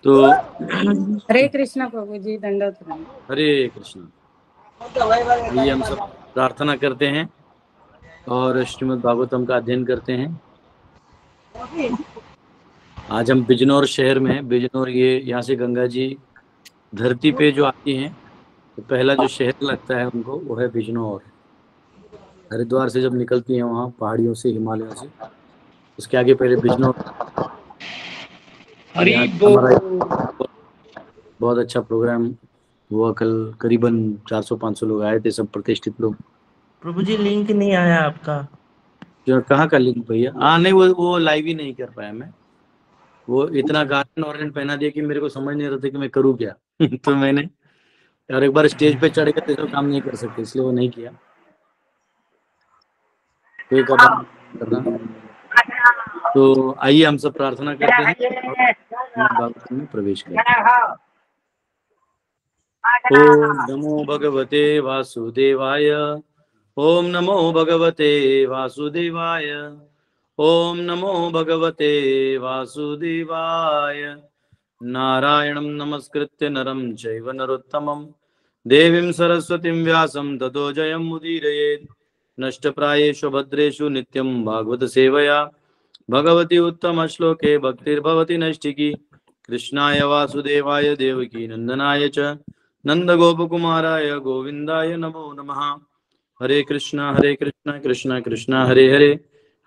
तो हरे कृष्णा प्रभु जी, दंडवत प्रणाम। हरे कृष्ण। आइए हम सब प्रार्थना करते हैं और श्रीमद् भागवतम का अध्ययन करते हैं। आज हम बिजनौर शहर में हैं। बिजनौर, ये यहाँ से गंगा जी धरती पे जो आती हैं तो पहला जो शहर लगता है उनको वो है बिजनौर। हरिद्वार से जब निकलती हैं वहाँ पहाड़ियों से, हिमालयों से, उसके आगे पहले बिजनौर। हरि यहाँ हमारा बोल। बहुत अच्छा प्रोग्राम हुआ कल। करीबन 400-500 लोग आए थे, सब प्रतिष्ठित लोग। प्रभु जी लिंक नहीं आया आपका। जो कहाँ का लिंक भैया? हाँ नहीं, वो लाइव ही नहीं कर पाया मैं। वो इतना गार्डन वार्डन पहना दिया कि मेरे को समझ नहीं रहा था कि मैं करूँ क्या। तो मैंने, और एक बार स्टेज पे चढ़ गए तो काम नहीं कर सकते, इसलिए वो नहीं किया। तो एक बार करना। तो आइए हम सब प्रार्थना करते हैं और भागवत में प्रवेश करते हैं। ओम नमो भगवते वासुदेवाय। ओम नमो भगवते वासुदेवाय। ओम नमो भगवते वासुदेवाय। नारायणं नमस्कृत्य नरं चैव नरोत्तमं देवीं सरस्वतीं व्यासं ततो जयमुदीरयेत्। नष्टप्रायेषु भद्रेषु नित्यं भागवत सेवया भगवती उत्तम श्लोके भक्तिर्भवति नैष्ठिकी। कृष्णाय वासुदेवाय देवकी नंदनाय च नंदगोपकुमाराय गोविंदाय नमो नमः। हरे कृष्णा कृष्णा कृष्णा हरे हरे,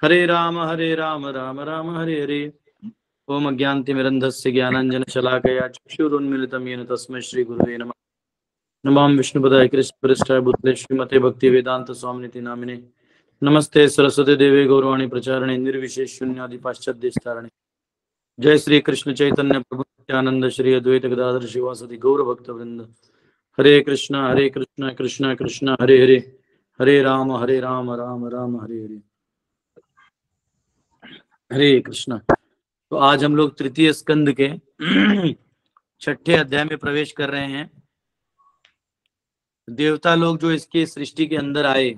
हरे राम राम राम हरे हरे। ओम अज्ञानतिमिरन्धस्य ज्ञानाञ्जनशलाकया चक्षुरुन्मीलितं येन तस्मै श्रीगुरुवे नमः। नमामि विष्णुपदाय कृष्णप्रेष्ठाय भूतले श्रीमते भक्तिवेदांत स्वामिनिति नामिने। नमस्ते सरस्वती देवे गौरवाणी प्रचारणे निर्विशेष शून्यादि पाश्चात्य स्थारणे। जय श्री कृष्ण चैतन्य प्रभु नित्यानंद श्री अद्वैत गदाधर शिवासदि गौर भक्त वृंद। हरे कृष्णा कृष्णा कृष्णा हरे हरे, हरे राम राम राम हरे हरे। हरे कृष्णा। तो आज हम लोग तृतीय स्कंद के छठे अध्याय में प्रवेश कर रहे हैं। देवता लोग जो इसके सृष्टि के अंदर आए,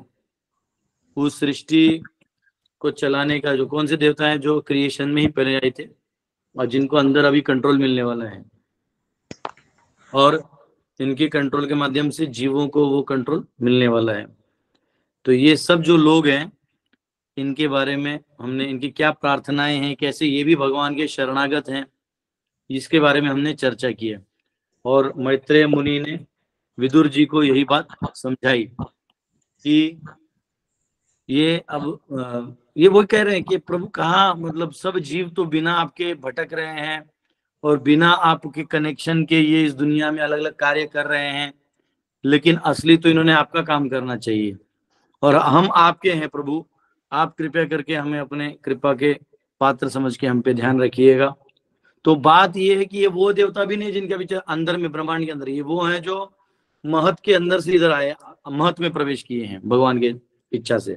उस सृष्टि को चलाने का, जो कौन से देवता हैं जो क्रिएशन में ही पहले आए थे और जिनको अंदर अभी कंट्रोल मिलने वाला है, और इनके कंट्रोल के माध्यम से जीवों को वो कंट्रोल मिलने वाला है। तो ये सब जो लोग हैं, इनके बारे में हमने, इनकी क्या प्रार्थनाएं हैं, कैसे ये भी भगवान के शरणागत हैं, इसके बारे में हमने चर्चा की है। और मैत्रेय मुनि ने विदुर जी को यही बात समझाई कि ये अब ये वो कह रहे हैं कि प्रभु कहाँ, मतलब सब जीव तो बिना आपके भटक रहे हैं और बिना आपके कनेक्शन के ये इस दुनिया में अलग अलग कार्य कर रहे हैं, लेकिन असली तो इन्होंने आपका काम करना चाहिए और हम आपके हैं प्रभु। आप कृपया करके हमें अपने कृपा के पात्र समझ के हम पे ध्यान रखिएगा। तो बात ये है कि ये वो देवता भी नहीं जिनके पीछे अंदर में, ब्रह्मांड के अंदर, ये वो हैं जो महत के अंदर से इधर आए, महत में प्रवेश किए हैं भगवान के इच्छा से।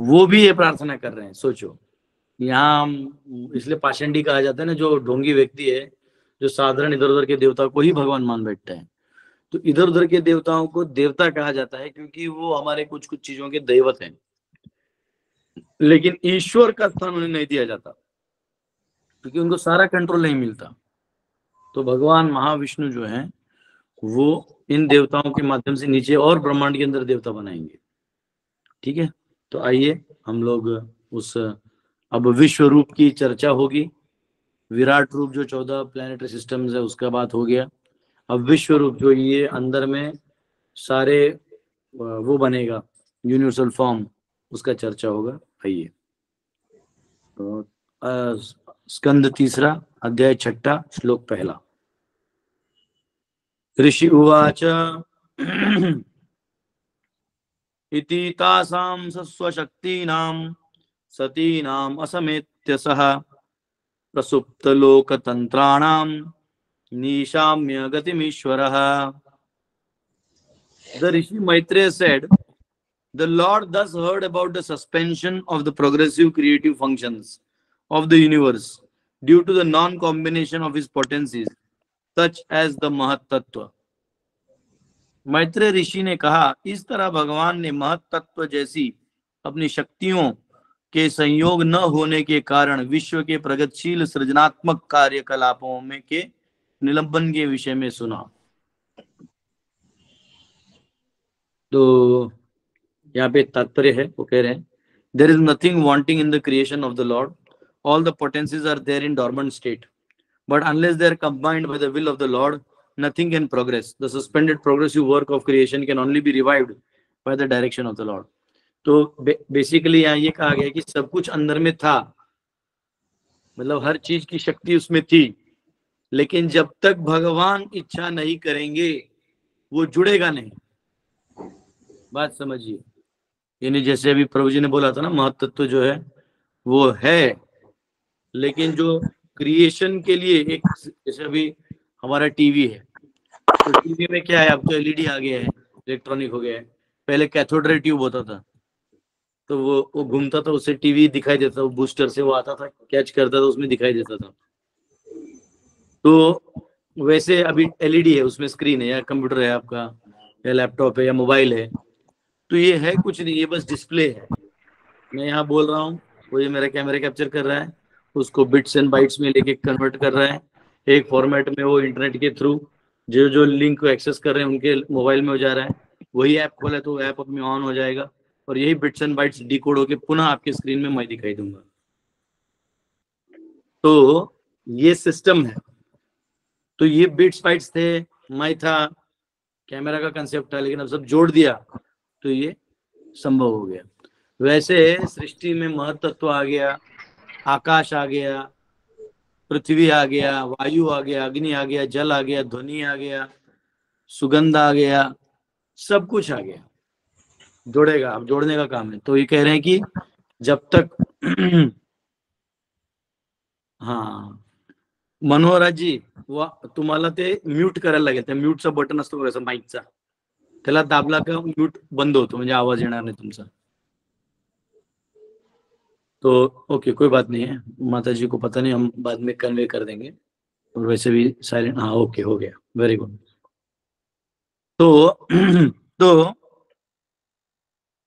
वो भी ये प्रार्थना कर रहे हैं। सोचो, यहाँ इसलिए पाषंडी कहा जाता है ना, जो ढोंगी व्यक्ति है, जो साधारण इधर उधर के देवता को ही भगवान मान बैठता है। तो इधर उधर के देवताओं को देवता कहा जाता है क्योंकि वो हमारे कुछ कुछ चीजों के दैवत हैं, लेकिन ईश्वर का स्थान उन्हें नहीं दिया जाता क्योंकि उनको सारा कंट्रोल नहीं मिलता। तो भगवान महाविष्णु जो है वो इन देवताओं के माध्यम से नीचे और ब्रह्मांड के अंदर देवता बनाएंगे। ठीक है, तो आइए हम लोग उस, अब विश्व रूप की चर्चा होगी। विराट रूप जो 14 प्लैनेटरी सिस्टम्स है उसका बात हो गया। अब विश्व रूप जो ये अंदर में सारे वो बनेगा, यूनिवर्सल फॉर्म, उसका चर्चा होगा। आइए, तो स्कंद तीसरा, अध्याय छठा, श्लोक पहला। ऋषि उवाच इति तासां स्वशक्तीनां सतीनाम् असमेत्य सह प्रसुप्तलोकतन्त्राणां निशाम्य गतिमीश्वरः। The Rishi Maitreya said, the Lord thus heard about the suspension of the progressive creative functions of the universe due to the non-combination of his potencies, such as the Mahat Tattva. Maitreya ऋषि ने कहा, इस तरह भगवान ने महत तत्व जैसी अपनी शक्तियों के संयोग न होने के कारण विश्व के प्रगतिशील सृजनात्मक कार्यकलापों में के निलंबन के विषय में सुना। तो यहाँ पे तात्पर्य है, वो कह रहे हैं there is nothing wanting in the creation of the Lord, all the potencies are there in dormant state, but unless they are combined by the will of the Lord nothing can progress. The suspended progressive work of creation can only be revived by the direction of the Lord. तो basically यहाँ ये कहा गया कि सब कुछ अंदर में था, मतलब हर चीज की शक्ति उसमें थी, लेकिन जब तक भगवान इच्छा नहीं करेंगे वो जुड़ेगा नहीं। बात समझिए, यानी जैसे अभी प्रभु जी ने बोला था ना, महत्त्व जो है वो है, लेकिन जो क्रिएशन के लिए एक, जैसे अभी हमारा टीवी है, तो टीवी में क्या है, अब तो एलईडी आ गया है, इलेक्ट्रॉनिक हो गया है। पहले कैथोड रे ट्यूब होता था, तो वो घूमता था, उससे टीवी दिखाई देता था, वो बूस्टर से वो आता था, कैच करता था, उसमें दिखाई देता था। तो वैसे अभी एलईडी है, उसमें स्क्रीन है, या कंप्यूटर है आपका, या लैपटॉप है, या मोबाइल है, तो ये है कुछ नहीं, ये बस डिस्प्ले है। मैं यहाँ बोल रहा हूँ, वो ये मेरा कैमरा कैप्चर कर रहा है, उसको बिट्स एंड बाइट्स में लेके कन्वर्ट कर रहा है, एक फॉर्मेट में वो इंटरनेट के थ्रू जो जो लिंक को एक्सेस कर रहे हैं उनके मोबाइल में हो जा रहा है, वही ऐप खोला तो वो ऐप अपने ऑन हो जाएगा, और यही बिट्स एंड बाइट्स डिकोड होके पुनः आपके स्क्रीन में मैं दिखाई दूंगा। तो ये सिस्टम है। तो ये बिट्स बाइट्स थे, मैं था, कैमरा का कंसेप्ट था, लेकिन अब सब जोड़ दिया तो ये संभव हो गया। वैसे सृष्टि में महत्त्व आ गया, आकाश आ गया, पृथ्वी आ गया, वायु आ गया, अग्नि आ गया, जल आ गया, ध्वनि आ गया, सुगंध आ गया, सब कुछ आ गया, जोड़ेगा, अब जोड़ने का काम है। तो ये कह रहे हैं कि जब तक हाँ, मनोहराज जी, तुम्हाला ते म्यूट करायला लागेल, त्या म्यूटचा बटन असतो बघा माईकचा, त्याला दाबला का म्यूट बंद होतो, म्हणजे आवाज येणार नाही तुमचा। तो ओके, कोई बात नहीं है, माता जी को पता नहीं, हम बाद में कन्वे कर देंगे, और वैसे भी साइलेंट, हाँ ओके हो गया, वेरी गुड।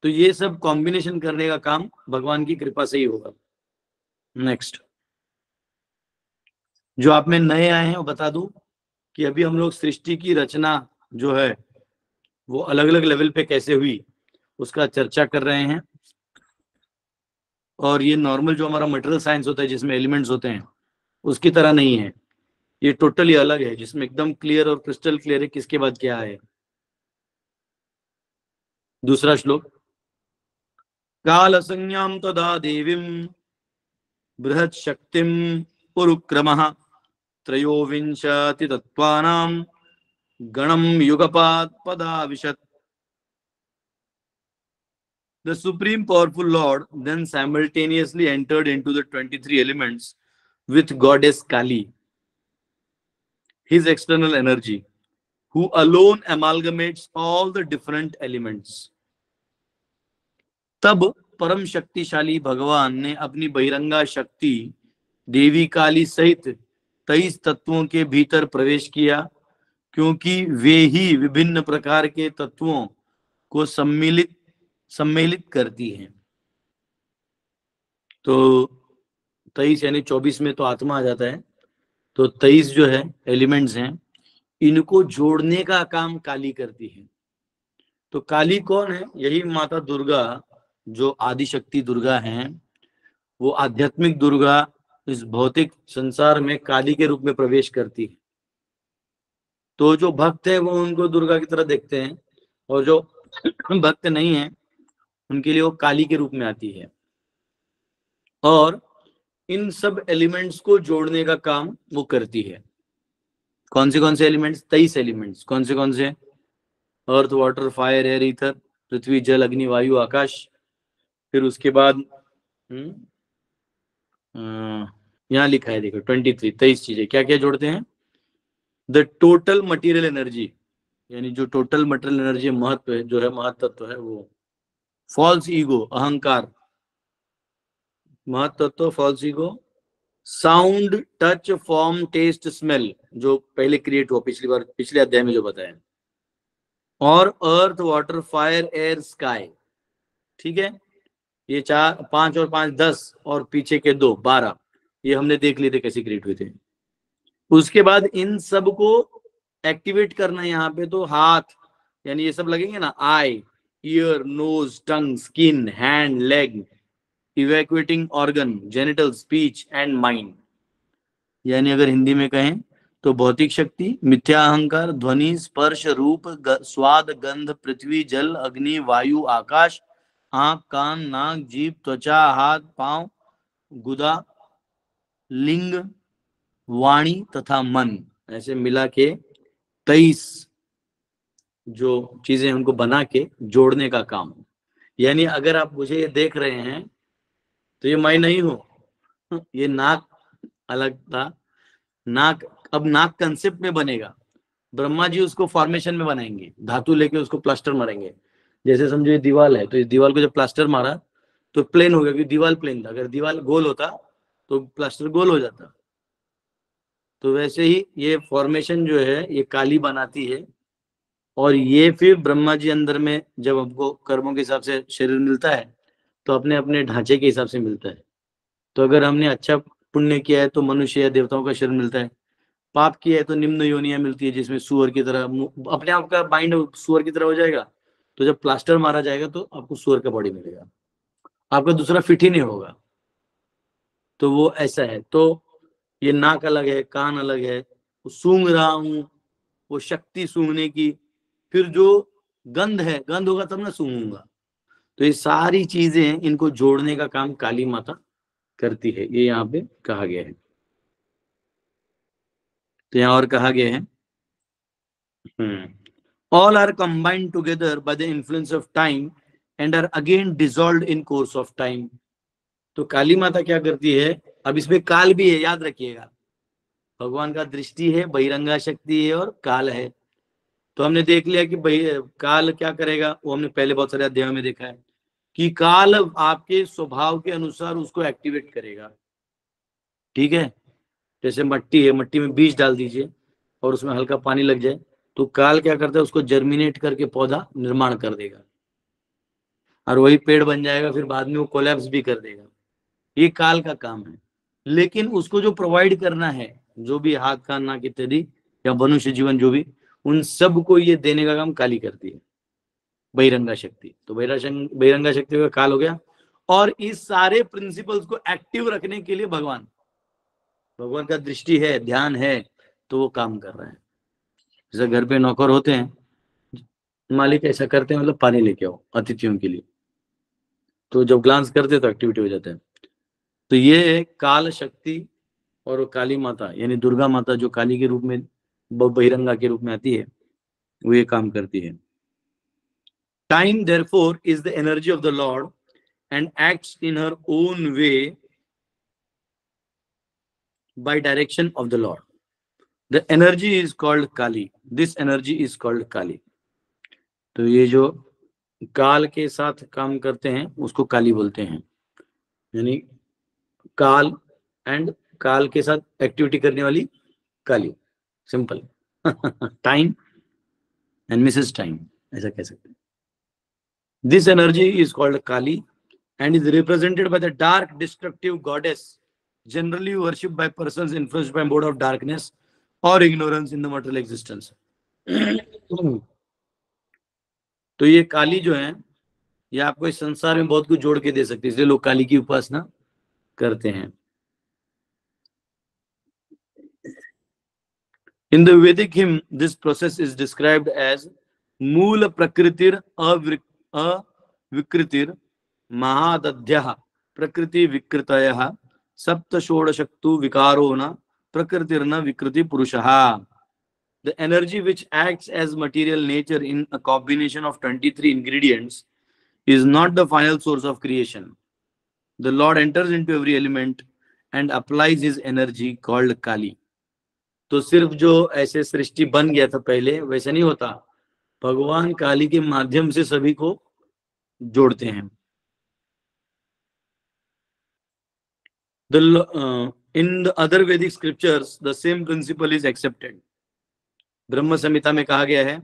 तो ये सब कॉम्बिनेशन करने का काम भगवान की कृपा से ही होगा। नेक्स्ट, जो आप में नए आए हैं वो बता दूं कि अभी हम लोग सृष्टि की रचना जो है वो अलग अलग लेवल पे कैसे हुई उसका चर्चा कर रहे हैं। और ये नॉर्मल जो हमारा मटेरियल साइंस होता है जिसमें एलिमेंट्स होते हैं उसकी तरह नहीं है, ये टोटली अलग है, जिसमें एकदम क्लियर और क्रिस्टल क्लियर है किसके बाद क्या है। दूसरा श्लोक, काल संज्ञाम तदा देवीम बृहत् शक्तिम पुरुक्रमः त्रयोविंशति तत्वानां गणम युगपात पदाविशत्। The supreme powerful Lord then simultaneously entered into the 23 elements with goddess Kali, his external energy, who alone amalgamates all the different elements. तब परम शक्तिशाली भगवान ने अपनी बहिरंगा शक्ति देवी काली सहित 23 तत्वों के भीतर प्रवेश किया, क्योंकि वे ही विभिन्न प्रकार के तत्वों को सम्मिलित करती हैं। तो 23 यानी 24 में तो आत्मा आ जाता है, तो 23 जो है एलिमेंट्स हैं, इनको जोड़ने का काम काली करती है। तो काली कौन है? यही माता दुर्गा, जो आदिशक्ति दुर्गा हैं, वो आध्यात्मिक दुर्गा इस भौतिक संसार में काली के रूप में प्रवेश करती है। तो जो भक्त है वो उनको दुर्गा की तरह देखते हैं, और जो भक्त नहीं है उनके लिए वो काली के रूप में आती है। और इन सब एलिमेंट्स को जोड़ने का काम वो करती है। कौन से एलिमेंट्स? 23 एलिमेंट्स। कौन से? अर्थ, वाटर, फायर, एयर, ईथर, पृथ्वी, जल, अग्नि, वायु, आकाश। फिर उसके बाद यहाँ लिखा है, देखो 23 चीजें क्या क्या जोड़ते हैं। द टोटल मटेरियल एनर्जी, यानी जो टोटल मटेरियल एनर्जी महत्व है, जो है महत्त्व है वो। फॉल्स ईगो, अहंकार, महत्त्व false ego. Sound, touch, form, taste, smell, जो पहले क्रिएट हुआ पिछले अध्याय में जो बताया। और अर्थ, वाटर, फायर, एयर, स्काई। ठीक है, ये 4 5 और 5 10 और पीछे के 2 12, ये हमने देख लिए थे कैसे क्रिएट हुए थे। उसके बाद इन सब को एक्टिवेट करना है यहाँ पे, तो हाथ यानी ये सब लगेंगे ना, eye, ear, nose, tongue, skin, hand, leg, evacuating organ, genital, speech and mind. यानी अगर हिंदी में कहें तो भौतिक शक्ति, मिथ्या अहंकार, ध्वनि, स्पर्श, रूप, स्वाद, गंध, पृथ्वी, जल, अग्नि, वायु, आकाश, आंख, कान, नाक, जीभ, त्वचा, हाथ, पांव, गुदा, लिंग, वाणी तथा मन, ऐसे मिला के 23 जो चीजें उनको बना के जोड़ने का काम। यानी अगर आप मुझे ये देख रहे हैं तो ये मैं नहीं हूं, ये नाक अलग था, नाक अब नाक कंसेप्ट में बनेगा, ब्रह्मा जी उसको फॉर्मेशन में बनाएंगे, धातु लेके उसको प्लास्टर मारेंगे। जैसे समझो ये दीवार है, तो इस दीवार को जब प्लास्टर मारा तो प्लेन हो गया, क्योंकि दीवार प्लेन था। अगर दीवार गोल होता तो प्लास्टर गोल हो जाता। तो वैसे ही ये फॉर्मेशन जो है ये काली बनाती है, और ये फिर ब्रह्मा जी अंदर में जब हमको कर्मों के हिसाब से शरीर मिलता है तो अपने अपने ढांचे के हिसाब से मिलता है। तो अगर हमने अच्छा पुण्य किया है तो मनुष्य या देवताओं का शरीर मिलता है, पाप किया है तो निम्न योनियां मिलती है, जिसमें सुअर की तरह अपने आप का माइंड सुअर की तरह हो जाएगा। तो जब प्लास्टर मारा जाएगा तो आपको सुअर का बॉडी मिलेगा, आपका दूसरा फिट ही नहीं होगा। तो वो ऐसा है। तो ये नाक अलग है, कान अलग है, सूंघ रहा हूं, वो शक्ति सूंघने की। फिर जो गंध है, गंध होगा तब ना सूंघूंगा। तो ये सारी चीजें इनको जोड़ने का काम काली माता करती है, ये यहाँ पे कहा गया है। तो यहाँ और कहा गया है, all are combined together by the influence of time and are again dissolved in course of time। तो काली माता क्या करती है, अब इसमें काल भी है, याद रखिएगा। भगवान का दृष्टि है, बहिरंगा शक्ति है और काल है। तो हमने देख लिया कि काल क्या करेगा, वो हमने पहले बहुत सारे अध्यायों में देखा है कि काल आपके स्वभाव के अनुसार उसको एक्टिवेट करेगा। ठीक है, जैसे मट्टी है, मट्टी में बीज डाल दीजिए और उसमें हल्का पानी लग जाए तो काल क्या करता है, उसको जर्मिनेट करके पौधा निर्माण कर देगा और वही पेड़ बन जाएगा। फिर बाद में वो कोलैप्स भी कर देगा। ये काल का काम है। लेकिन उसको जो प्रोवाइड करना है, जो भी हाथ कान नाक इत्यादि या मनुष्य जीवन जो भी, उन सब को ये देने का काम काली करती है, बहिरंगा शक्ति। तो बहिरंगा शक्ति का काल हो गया। और इस सारे प्रिंसिपल्स को एक्टिव रखने के लिए भगवान का दृष्टि है, ध्यान है, तो वो काम कर रहे हैं। जैसे घर पे नौकर होते हैं, मालिक ऐसा करते हैं, मतलब पानी लेके आओ अतिथियों के लिए, तो जब ग्लांस करते तो एक्टिविटी हो जाता है। तो ये काल शक्ति और काली माता यानी दुर्गा माता जो काली के रूप में, बहिरंगा के रूप में आती है, वो ये काम करती है। Time therefore is the energy of the Lord and acts in her own way by direction of the Lord. The energy is called Kali. This energy is called Kali. तो ये जो काल के साथ काम करते हैं उसको काली बोलते हैं। यानी काल एंड काल के साथ एक्टिविटी करने वाली Kali, simple. Time and misses time, ऐसा कह सकते हैं। This energy is called Kali and is represented by the dark destructive goddess generally worshipped by persons influenced by mode of darkness or ignorance in the material existence। तो ये काली जो है, ये आपको इस संसार में बहुत कुछ जोड़ के दे सकती है, इसलिए लोग काली की उपासना करते हैं। In the Vedic hymn, this process is described as मूल प्रकृतिर अविकृतिर महादध्यः प्रकृति विकृतयः सप्त षोडशक्तु विकारो न प्रकृतिर्न विकृति पुरुषः। The energy which acts as material nature in a combination of 23 ingredients is not the final source of creation. The Lord enters into every element and applies his energy called Kali। तो सिर्फ जो ऐसे सृष्टि बन गया था पहले, वैसा नहीं होता। भगवान काली के माध्यम से सभी को जोड़ते हैं। In the other Vedic scriptures, the same principle is accepted. ब्रह्म संहिता में कहा गया है,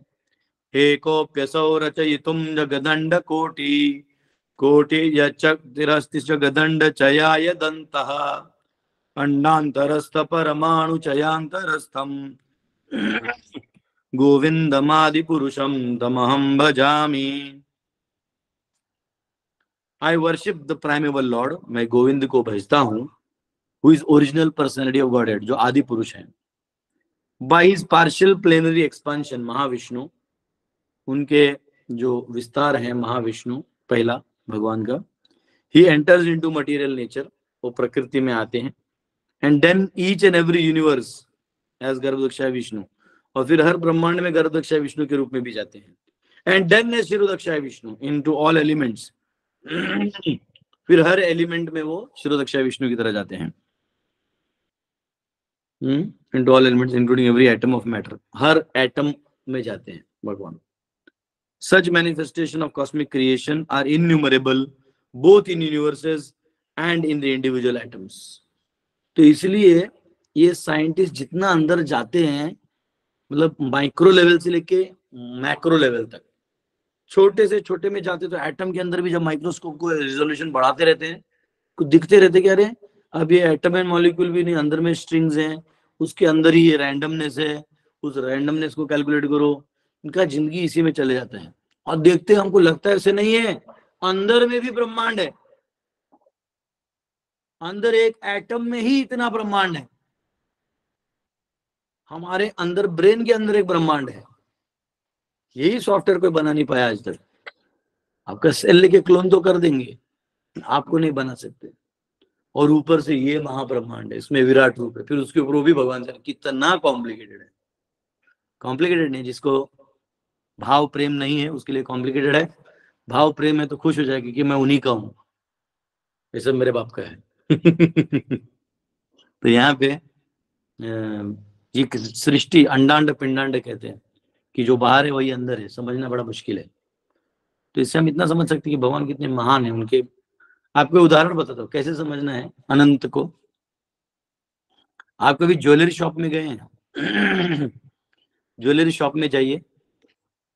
हे कोप्यसौ रचयितुं जगदंड कोटि कोटि यच्चक्तिरस्ति गदंड चयाय दन्तः अंडांतरस्थ परमाणु चयांतरस्थम गोविंदमादि पुरुषम तमहम भजामि। I worship the primeval lord, मैं गोविंद को भजता हूं, who is original personality of godhead, जो आदि पुरुष है। By his partial plenary expansion, Mahavishnu, उनके जो विस्तार है महाविष्णु पहला भगवान का, ही एंटर्स इनटू मटेरियल नेचर, वो प्रकृति में आते हैं। And then each and every universe as Garbhodakashayi Vishnu, और फिर हर ब्रह्मांड में गर्भदक्षाय विष्णु के रूप में भी जाते हैं। And then as Kshirodakashayi Vishnu into all elements, फिर हर एलिमेंट में वो शिरोदक्षाय विष्णु की तरह जाते हैं। Into all elements including every atom of matter, her atom में जाते हैं भगवान। Such manifestation of cosmic creation are innumerable both in universes and in the individual atoms. तो इसलिए ये साइंटिस्ट जितना अंदर जाते हैं, मतलब माइक्रो लेवल से लेके मैक्रो लेवल तक, छोटे से छोटे में जाते, तो एटम के अंदर भी जब माइक्रोस्कोप को रिजोल्यूशन बढ़ाते रहते हैं, कुछ दिखते रहते कि अरे अब ये एटम एंड मॉलिक्यूल भी नहीं, अंदर में स्ट्रिंग्स हैं, उसके अंदर ही ये रैंडमनेस है, उस रैंडमनेस को कैलकुलेट करो। इनका जिंदगी इसी में चले जाता है, और देखते हैं हमको लगता है ऐसे नहीं है, अंदर में भी ब्रह्मांड है, अंदर एक एटम में ही इतना ब्रह्मांड है। हमारे अंदर ब्रेन के अंदर एक ब्रह्मांड है, यही सॉफ्टवेयर कोई बना नहीं पाया आज तक। आपका सेल लेके क्लोन तो कर देंगे, आपको नहीं बना सकते। और ऊपर से ये महाब्रह्मांड है, इसमें विराट रूप है, फिर उसके ऊपर वो भी भगवान से, कितना कॉम्प्लिकेटेड है। कॉम्प्लिकेटेड नहीं, जिसको भाव प्रेम नहीं है उसके लिए कॉम्प्लिकेटेड है, भाव प्रेम है तो खुश हो जाएगी कि मैं उन्हीं का हूं, ये सब मेरे बाप का है। तो यहाँ पे ये सृष्टि अंडांड पिंडांड कहते हैं कि जो बाहर है वही अंदर है, समझना बड़ा मुश्किल है। तो इससे हम इतना समझ सकते हैं कि भगवान कितने महान है। उनके आपको उदाहरण बताता हूँ कैसे समझना है अनंत को। आप कभी ज्वेलरी शॉप में गए हैं? ज्वेलरी शॉप में जाइए,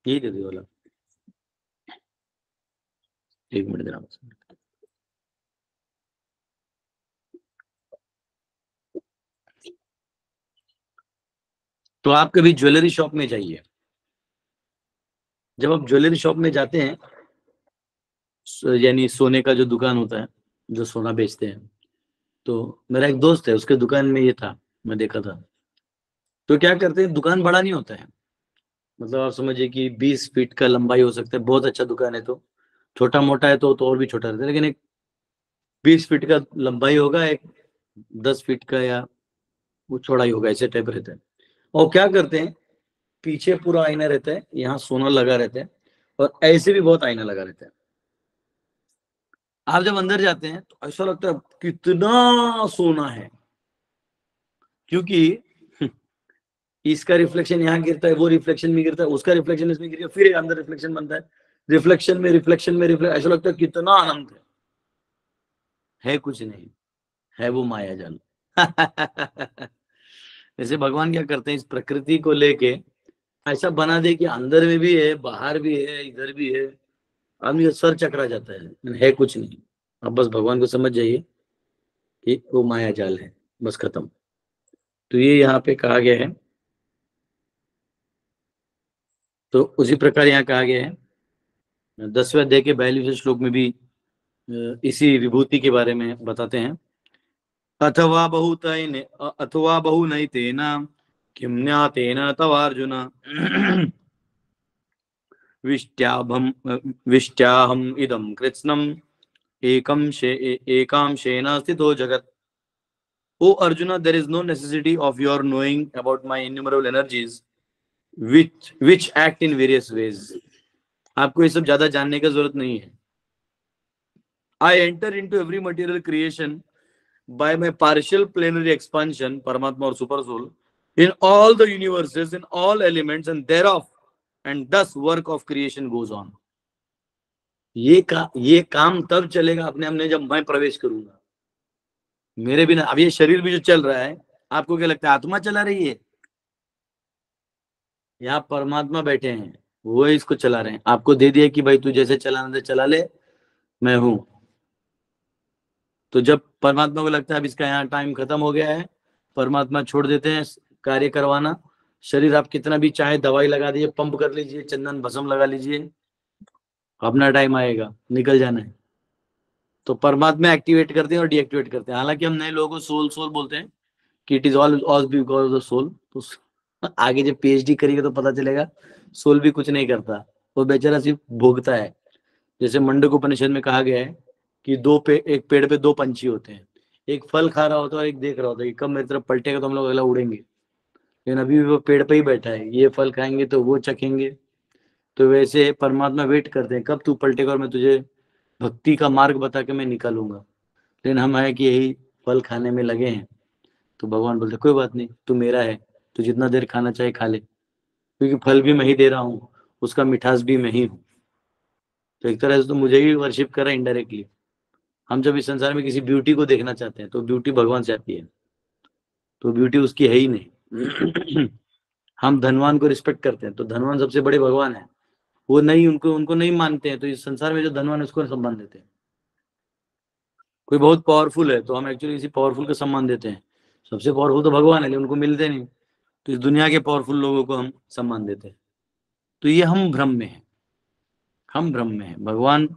यही दे दो वाला, एक मिनट देना। तो आप कभी ज्वेलरी शॉप में जाइए, जब आप ज्वेलरी शॉप में जाते हैं, यानी सोने का जो दुकान होता है, जो सोना बेचते हैं, तो मेरा एक दोस्त है, उसके दुकान में ये था, मैं देखा था। तो क्या करते हैं, दुकान बड़ा नहीं होता है, मतलब आप समझिए कि 20 फीट का लंबाई हो सकता है, बहुत अच्छा दुकान है। तो छोटा मोटा है तो और भी छोटा रहता है, लेकिन एक 20 फीट का लंबाई होगा, एक 10 फीट का या वो चौड़ाई होगा, ऐसे टाइप रहता है। और क्या करते हैं, पीछे पूरा आईना रहता है, यहाँ सोना लगा रहता है, और ऐसे भी बहुत आईना लगा रहता है। आप जब अंदर जाते हैं तो ऐसा लगता है कितना सोना है, क्योंकि इसका रिफ्लेक्शन यहाँ गिरता है, वो रिफ्लेक्शन में गिरता है, उसका रिफ्लेक्शन इसमें गिर गया, फिर अंदर रिफ्लेक्शन बनता है, रिफ्लेक्शन में रिफ्लेक्शन, ऐसा लगता है कितना आनंद है कुछ नहीं, है वो माया जाल। जैसे भगवान क्या करते हैं, इस प्रकृति को लेके ऐसा बना दे कि अंदर में भी है, बाहर भी है, इधर भी है, आदमी का सर चकरा जाता है कुछ नहीं। अब बस भगवान को समझ जाइए कि वो माया जाल है, बस खत्म। तो ये यहाँ पे कहा गया है। तो उसी प्रकार यहाँ कहा गया है 10वें अध्याय के 42वें श्लोक में भी इसी विभूति के बारे में बताते हैं। अथवा बहुनैतेन किं ज्ञातेन तवार्जुन विष्ट्याहम् इदं कृत्स्नम् एकांशेन स्थितो जगत्। O Arjuna, there is no necessity of your knowing about my innumerable energies which act in various ways. आपको ये सब ज्यादा जानने का जरूरत नहीं है। I enter into every material creation by my partial plenary expansion, Paramatma or Super Soul, in all the universes, in all elements, and thereof, and thus work of creation goes on. ये काम तब चलेगा अपने हमने जब मैं प्रवेश करूंगा, मेरे बिना। अब ये शरीर भी जो चल रहा है, आपको क्या लगता है आत्मा चला रही है? यहाँ परमात्मा बैठे हैं, वो इसको चला रहे हैं। आपको दे दिया कि भाई तू जैसे चलाना दे चला ले, मैं हूं। तो जब परमात्मा को लगता है अब इसका यहाँ टाइम खत्म हो गया है, परमात्मा छोड़ देते हैं कार्य करवाना। शरीर आप कितना भी चाहे दवाई लगा दीजिए, पंप कर लीजिए, चंदन भस्म लगा लीजिए, अपना टाइम आएगा, निकल जाना है। तो परमात्मा एक्टिवेट करते हैं और डीएक्टिवेट करते हैं। हालांकि हम नए लोगों को सोल सोल बोलते हैं कि it is all because of the soul. तो आगे जब पीएचडी करेगा तो पता चलेगा सोल भी कुछ नहीं करता, वो बेचारा सिर्फ भोगता है। जैसे मंडक उपनिषद में कहा गया है कि एक पेड़ पे दो पंछी होते हैं, एक फल खा रहा होता है और एक देख रहा होता है कि कब मेरी तरफ पलटेगा तो हम लोग अगला उड़ेंगे। लेकिन अभी भी वो पेड़ पे ही बैठा है, ये फल खाएंगे तो वो चखेंगे। तो वैसे परमात्मा वेट करते हैं कब तू पलटेगा और मैं तुझे भक्ति का मार्ग बता के मैं निकालूंगा। लेकिन हम है कि यही फल खाने में लगे हैं। तो भगवान बोलते कोई बात नहीं, तू मेरा है, तू जितना देर खाना चाहे खा ले, क्योंकि फल भी मैं ही दे रहा हूँ, उसका मिठास भी मैं ही हूँ। तो एक तरह से तो मुझे ही वर्शिप कर रहा है इनडायरेक्टली। हम जब इस संसार में किसी ब्यूटी को देखना चाहते हैं तो ब्यूटी भगवान से आती है, तो ब्यूटी उसकी है ही नहीं। हम धनवान को रिस्पेक्ट करते हैं तो धनवान सबसे बड़े भगवान है, वो नहीं, उनको नहीं मानते हैं, तो इस संसार में जो धनवान है उसको सम्मान देते हैं। कोई बहुत पावरफुल है तो हम एक्चुअली किसी पावरफुल को सम्मान देते हैं। सबसे पावरफुल तो भगवान है, लेकिन उनको मिलते नहीं, तो इस दुनिया के पावरफुल लोगों को हम सम्मान देते हैं। तो ये हम भ्रम में है, हम भ्रम में है। भगवान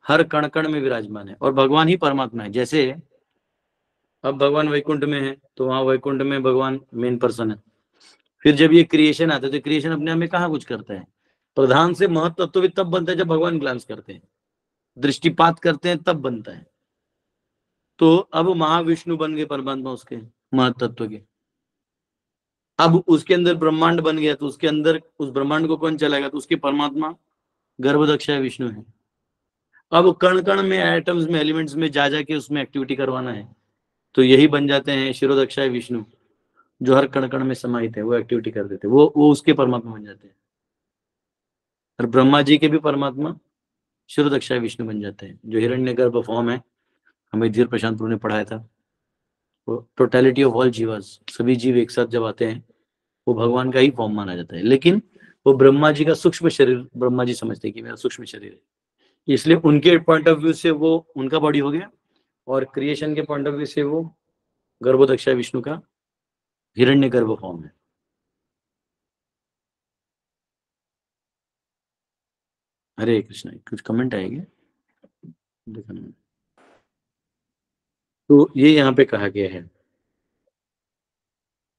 हर कण कण में विराजमान है और भगवान ही परमात्मा है। जैसे अब भगवान वैकुंठ में है तो वहां वैकुंठ में भगवान मेन पर्सन है। फिर जब ये क्रिएशन आता है तो क्रिएशन अपने आप में कहाँ कुछ करता है। प्रधान से महत्व भी तब बनता है जब भगवान ग्लांस करते हैं, दृष्टिपात करते हैं, तब बनता है। तो अब महाविष्णु बन गए परमात्मा उसके महत्त्व के। अब उसके अंदर ब्रह्मांड बन गया तो उसके अंदर उस ब्रह्मांड को कौन चलाएगा, तो उसके परमात्मा गर्भदक्षा विष्णु है। अब कण कण में, एटम्स में, एलिमेंट्स में जा जाके उसमें एक्टिविटी करवाना है, तो यही बन जाते हैं शिरोदक्षाय विष्णु, जो हर कण कण में समाहित है, वो एक्टिविटी कर देते हैं, वो उसके परमात्मा बन जाते हैं। और ब्रह्मा जी के भी परमात्मा शिरोदक्षाय विष्णु बन जाते हैं, जो हिरण्यगर्भ फॉर्म है। हमें धीर प्रशांत प्रभु ने पढ़ाया था, वो टोटलिटी ऑफ ऑल जीवास, सभी जीव एक साथ जब आते हैं वो भगवान का ही फॉर्म माना जाता है। लेकिन वो ब्रह्मा जी का सूक्ष्म शरीर, ब्रह्मा जी समझते हैं कि मेरा सूक्ष्म शरीर है, इसलिए उनके पॉइंट ऑफ व्यू से वो उनका बॉडी हो गया, और क्रिएशन के पॉइंट ऑफ व्यू से वो गर्भोदक्षा विष्णु का हिरण्य गर्भ फॉर्म है। हरे कृष्णा। कुछ कमेंट आएंगे देखा नहीं। तो ये यहाँ पे कहा गया है,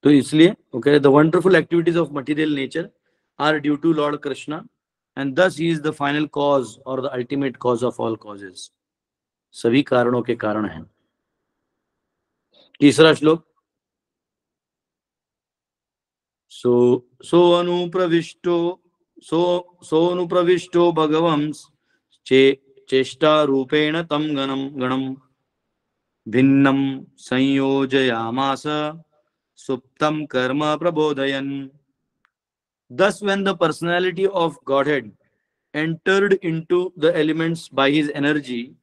तो इसलिए वो कह रहे the wonderful activities of material nature are due to lord Krishna and thus he is the final cause और the ultimate cause of all causes. सभी कारणों के कारण है। तीसरा श्लोक, सोऽनुप्रविष्टो सोऽनुप्रविष्टो भगवंस् चेष्टा रूपेण तम गणम भिन्नं संयोजयामास सुप्तं कर्म प्रबोधयन्। Thus, when the personality of Godhead entered into the elements by his energy,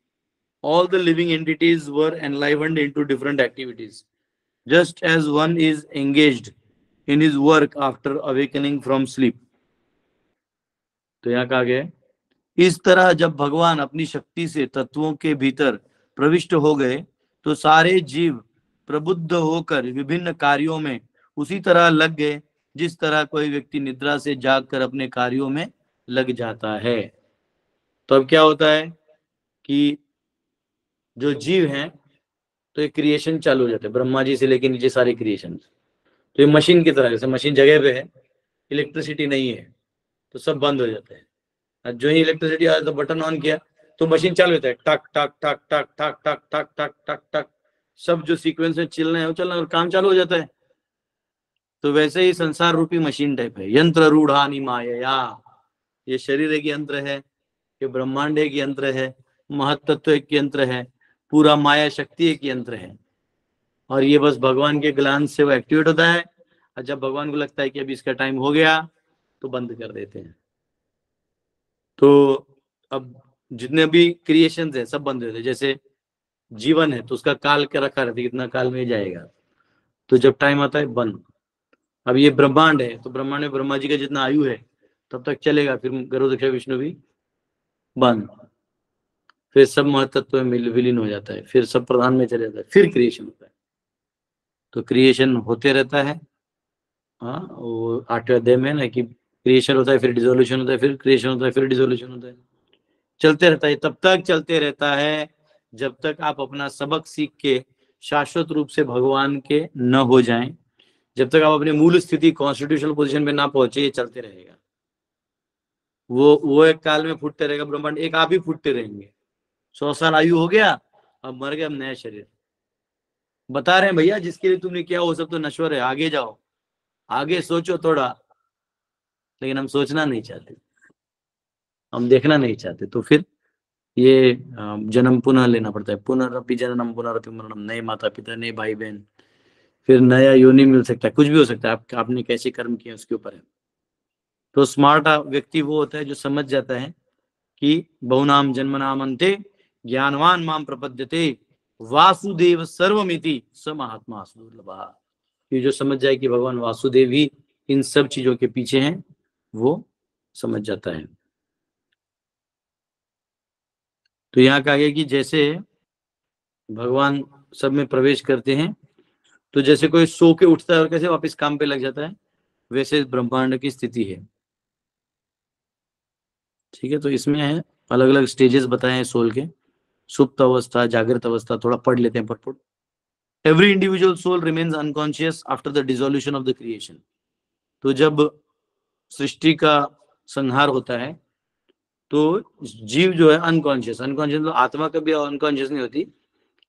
all the living entities were enlivened into different activities, just as one is engaged in his work after awakening from sleep. तो यहाँ कहा गया, इस तरह जब भगवान अपनी शक्ति से तत्वों के भीतर प्रविष्ट हो गए तो सारे जीव प्रबुद्ध होकर विभिन्न कार्यों में उसी तरह लग गए जिस तरह कोई व्यक्ति निद्रा से जागकर अपने कार्यों में लग जाता है। तो अब क्या होता है कि जो जीव हैं तो ये क्रिएशन चालू हो जाता है, ब्रह्मा जी से लेके नीचे सारे क्रिएशन। तो ये मशीन की तरह, जैसे मशीन जगह पे है, इलेक्ट्रिसिटी नहीं है तो सब बंद हो जाता है। जो ही इलेक्ट्रिसिटी आया तो बटन ऑन किया तो मशीन चालू होता है, टक टक टक टक टक टक टक टक टक टक, सब जो सीक्वेंस में चल रहे हैं वो चल रहा है और काम चालू हो जाता है। तो वैसे ही संसार रूपी मशीन टाइप है। यंत्र रूढ़ानी माया, ये शरीर एक यंत्र है, ये ब्रह्मांड एक यंत्र है, महत्त्व एक यंत्र है, पूरा माया शक्ति एक यंत्र है। और ये बस भगवान के ग्लांस से वो एक्टिवेट होता है, और जब भगवान को लगता है कि अभी इसका टाइम हो गया तो बंद कर देते हैं। तो अब जितने भी क्रिएशंस है सब बंद हो जाते हैं। जैसे जीवन है तो उसका काल क्या रखा रहता है, कितना काल में जाएगा, तो जब टाइम आता है बंद। अब ये ब्रह्मांड है तो ब्रह्मांड में ब्रह्मा जी का जितना आयु है तब तक चलेगा, फिर गर्भदक्षा विष्णु भी बंद। फिर सब महतत्व में विलीन हो जाता है, फिर सब प्रधान में चले जाता है, फिर क्रिएशन होता है। तो क्रिएशन होते रहता है। हाँ, वो 8वें अध्याय में ना कि क्रिएशन होता है, फिर डिसोल्यूशन होता है, फिर क्रिएशन होता है, फिर डिसोल्यूशन होता है, चलते रहता है। तब तक चलते रहता है जब तक आप अपना सबक सीख के शाश्वत रूप से भगवान के न हो जाएं, जब तक आप अपनी मूल स्थिति कॉन्स्टिट्यूशनल पोजीशन में ना पहुंचे, ये चलते रहेगा। वो एक काल में फूटते रहेगा ब्रह्मांड, एक आप ही फूटते रहेंगे। 100 साल आयु हो गया, अब मर गए, अब नया शरीर। बता रहे हैं भैया, जिसके लिए तुमने किया वो सब तो नश्वर है, आगे जाओ, आगे सोचो थोड़ा। लेकिन हम सोचना नहीं चाहते, हम देखना नहीं चाहते। तो फिर ये जन्म पुनः लेना पड़ता है। पुनरअपि जननम पुनरअपि मरणम, नए माता पिता, नए भाई बहन, फिर नया योनि मिल सकता है, कुछ भी हो सकता है। आपने कैसे कर्म किए उसके ऊपर है। तो स्मार्ट व्यक्ति वो होता है जो समझ जाता है कि बहुनाम जन्मनाम अन्ते ज्ञानवान माम प्रपद्यते वासुदेव सर्वमिति स महात्मा सुदुर्लभः। ये जो समझ जाए कि भगवान वासुदेव ही इन सब चीजों के पीछे हैं, वो समझ जाता है। तो यहाँ कहा गया कि जैसे भगवान सब में प्रवेश करते हैं, तो जैसे कोई सो के उठता है और कैसे वापस काम पे लग जाता है, वैसे ब्रह्मांड की स्थिति है। ठीक है, तो इसमें है अलग अलग स्टेजेस बताए हैं सोल के। सुप्त अवस्था, जागृत अवस्था, थोड़ा पढ़ लेते हैं पटपट। Every individual soul remains unconscious after the dissolution of the creation. तो जब सृष्टि का संहार होता है तो जीव जो है अनकॉन्शियस, अनकॉन्शियस मतलब आत्मा कभी अनकॉन्शियस नहीं होती,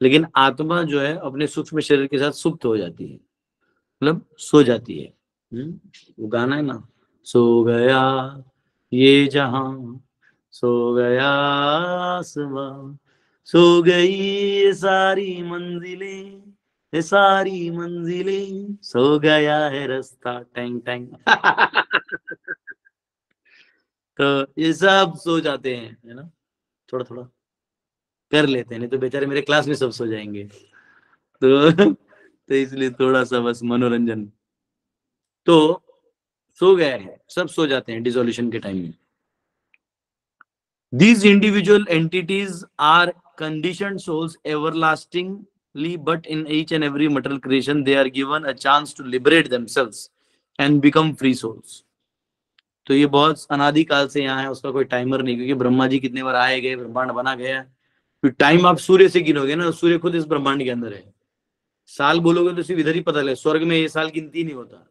लेकिन आत्मा जो है अपने सूक्ष्म शरीर के साथ सुप्त हो जाती है, मतलब सो जाती है। वो गाना है ना, सो गया ये जहां, सो गया आसमां, सो गई ये सारी मंजिलें, ये सारी मंजिलें, सो गया है रास्ता, टैंग टैंग। तो ये सब सो जाते हैं, है ना, थोड़ा थोड़ा कर लेते हैं, नहीं तो बेचारे मेरे क्लास में सब सो जाएंगे। तो इसलिए थोड़ा सा बस मनोरंजन। तो सो गए हैं, सब सो जाते हैं डिसोल्यूशन के टाइम में। These individual entities are conditioned souls everlastingly, but in each and every material creation, they are given a chance to liberate themselves and become free souls. तो ये बहुत अनादिकाल से यहाँ है, उसका कोई टाइमर नहीं, क्योंकि ब्रह्मा जी कितने बार आए गए, ब्रह्मांड बना गया। तो टाइम आप सूर्य से गिनोगे ना, सूर्य खुद इस ब्रह्मांड के अंदर है। साल बोलोगे तो सिर्फ इधर ही पता लगे, स्वर्ग में ये साल गिनती नहीं होता।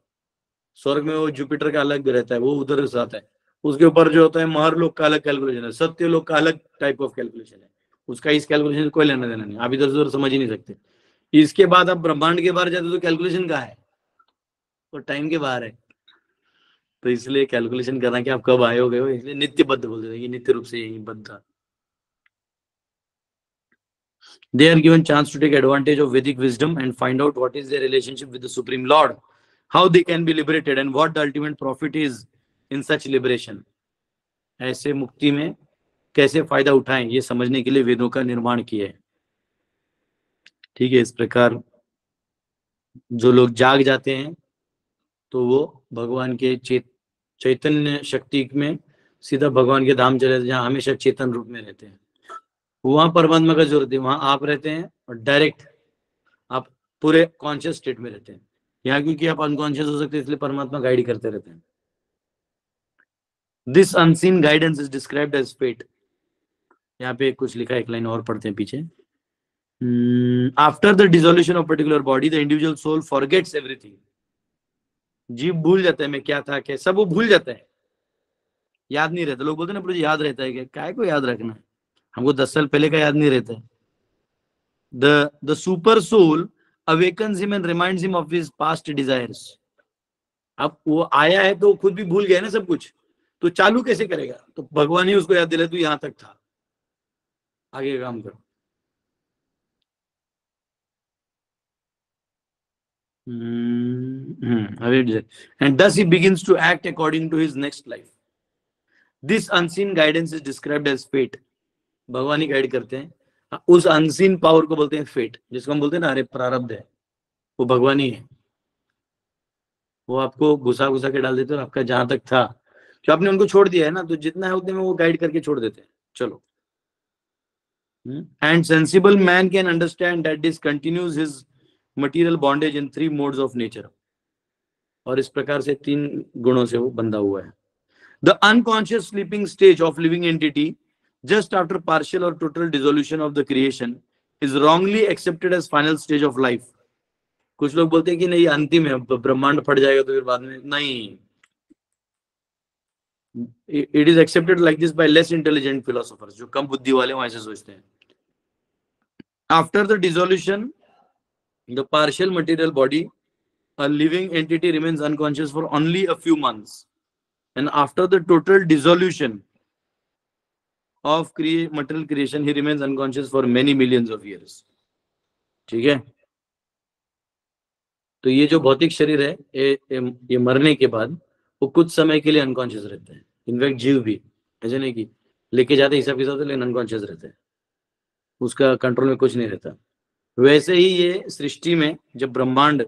स्वर्ग में वो जुपिटर का अलग रहता है, वो उधर से आता है। उसके ऊपर जो होता है महर लोग का अलग कैलकुलेशन है, सत्य लोग का अलग टाइप ऑफ कैलकुलेशन है। उसका इस कैलकुलेशन कोई लेना देना नहीं, आप इधर से उधर समझ ही नहीं सकते। इसके बाद आप ब्रह्मांड के बाहर जाते तो कैलकुलेशन कहाँ है, वो टाइम के बाहर है। तो इसलिए कैलकुलेशन करना कि आप कब आए हो गए हो, इसलिए नित्यबद्ध बोल देते हैं कि नित्य रूप से यही बद्ध था। They are given chance to take advantage of Vedic wisdom and find out what is their relationship with the Supreme Lord, how they can be liberated and what the ultimate profit is in such liberation. ऐसे मुक्ति में कैसे फायदा उठाएं, ये समझने के लिए वेदों का निर्माण किया है। ठीक है, इस प्रकार जो लोग जाग जाते हैं तो वो भगवान के चैतन्य शक्ति में सीधा भगवान के धाम चले जाते हैं, जहाँ हमेशा चेतन रूप में रहते हैं। वहां परमात्मा का जरूरत है, वहां आप रहते हैं और डायरेक्ट आप पूरे कॉन्शियस स्टेट में रहते हैं। यहाँ क्योंकि आप अनकॉन्शियस हो सकते हैं, इसलिए परमात्मा गाइड करते रहते हैं। This unseen guidance is described as fate. यहाँ पे कुछ लिखा है, एक लाइन और पढ़ते हैं पीछे। After the dissolution of particular body the individual soul forgets everything. जीव भूल जाता है मैं क्या था, क्या सब वो भूल जाता है, याद नहीं रहता। लोग बोलते हैं ना याद रहता है, क्या काय को याद रखना है, हमको 10 साल पहले का याद नहीं रहता है। The super soul awakens him and reminds him of his past desires. अब वो आया है तो खुद भी भूल गया ना सब कुछ, तो चालू कैसे करेगा? तो भगवान ही उसको याद दिलाए, तू यहां तक था, आगे काम करो। And thus he begins to act according to his next life. This unseen guidance is described as fate. भगवान ही गाइड करते हैं, उस अनसीन पावर को बोलते हैं फेट, जिसको हम बोलते हैं ना अरे प्रारब्ध है, वो भगवान ही है। वो आपको घुसा घुसा के डाल देते हैं, आपका जहां तक था जो आपने उनको छोड़ दिया है ना, तो जितना है उतने में वो गाइड करके छोड़ देते हैं। चलो And sensible man can understand that this continues his material bondage in 3 modes of nature. और इस प्रकार से 3 गुणों से वो बंधा हुआ है. The unconscious sleeping stage of living entity just after partial or total dissolution of the creation is wrongly accepted as final stage of life. कुछ लोग बोलते हैं कि नहीं अंतिम है, ब्रह्मांड फट जाएगा तो फिर बाद में. नहीं, it is accepted like this by less intelligent philosophers. जो कम बुद्धि वाले वो ऐसे सोचते हैं. After the dissolution, the partial material body, a living entity remains unconscious for only a few months. And after the total dissolution of material creation, he remains unconscious for many millions of years. ठीक है. तो ये जो भौतिक शरीर है ये मरने के बाद वो कुछ समय के लिए अनकॉन्शियस रहते हैं. इनफैक्ट जीव भी ऐसे नहीं कि लेके जाते हिसाब के साथ, लेकिन अनकॉन्शियस रहते हैं, उसका कंट्रोल में कुछ नहीं रहता. वैसे ही ये सृष्टि में जब ब्रह्मांड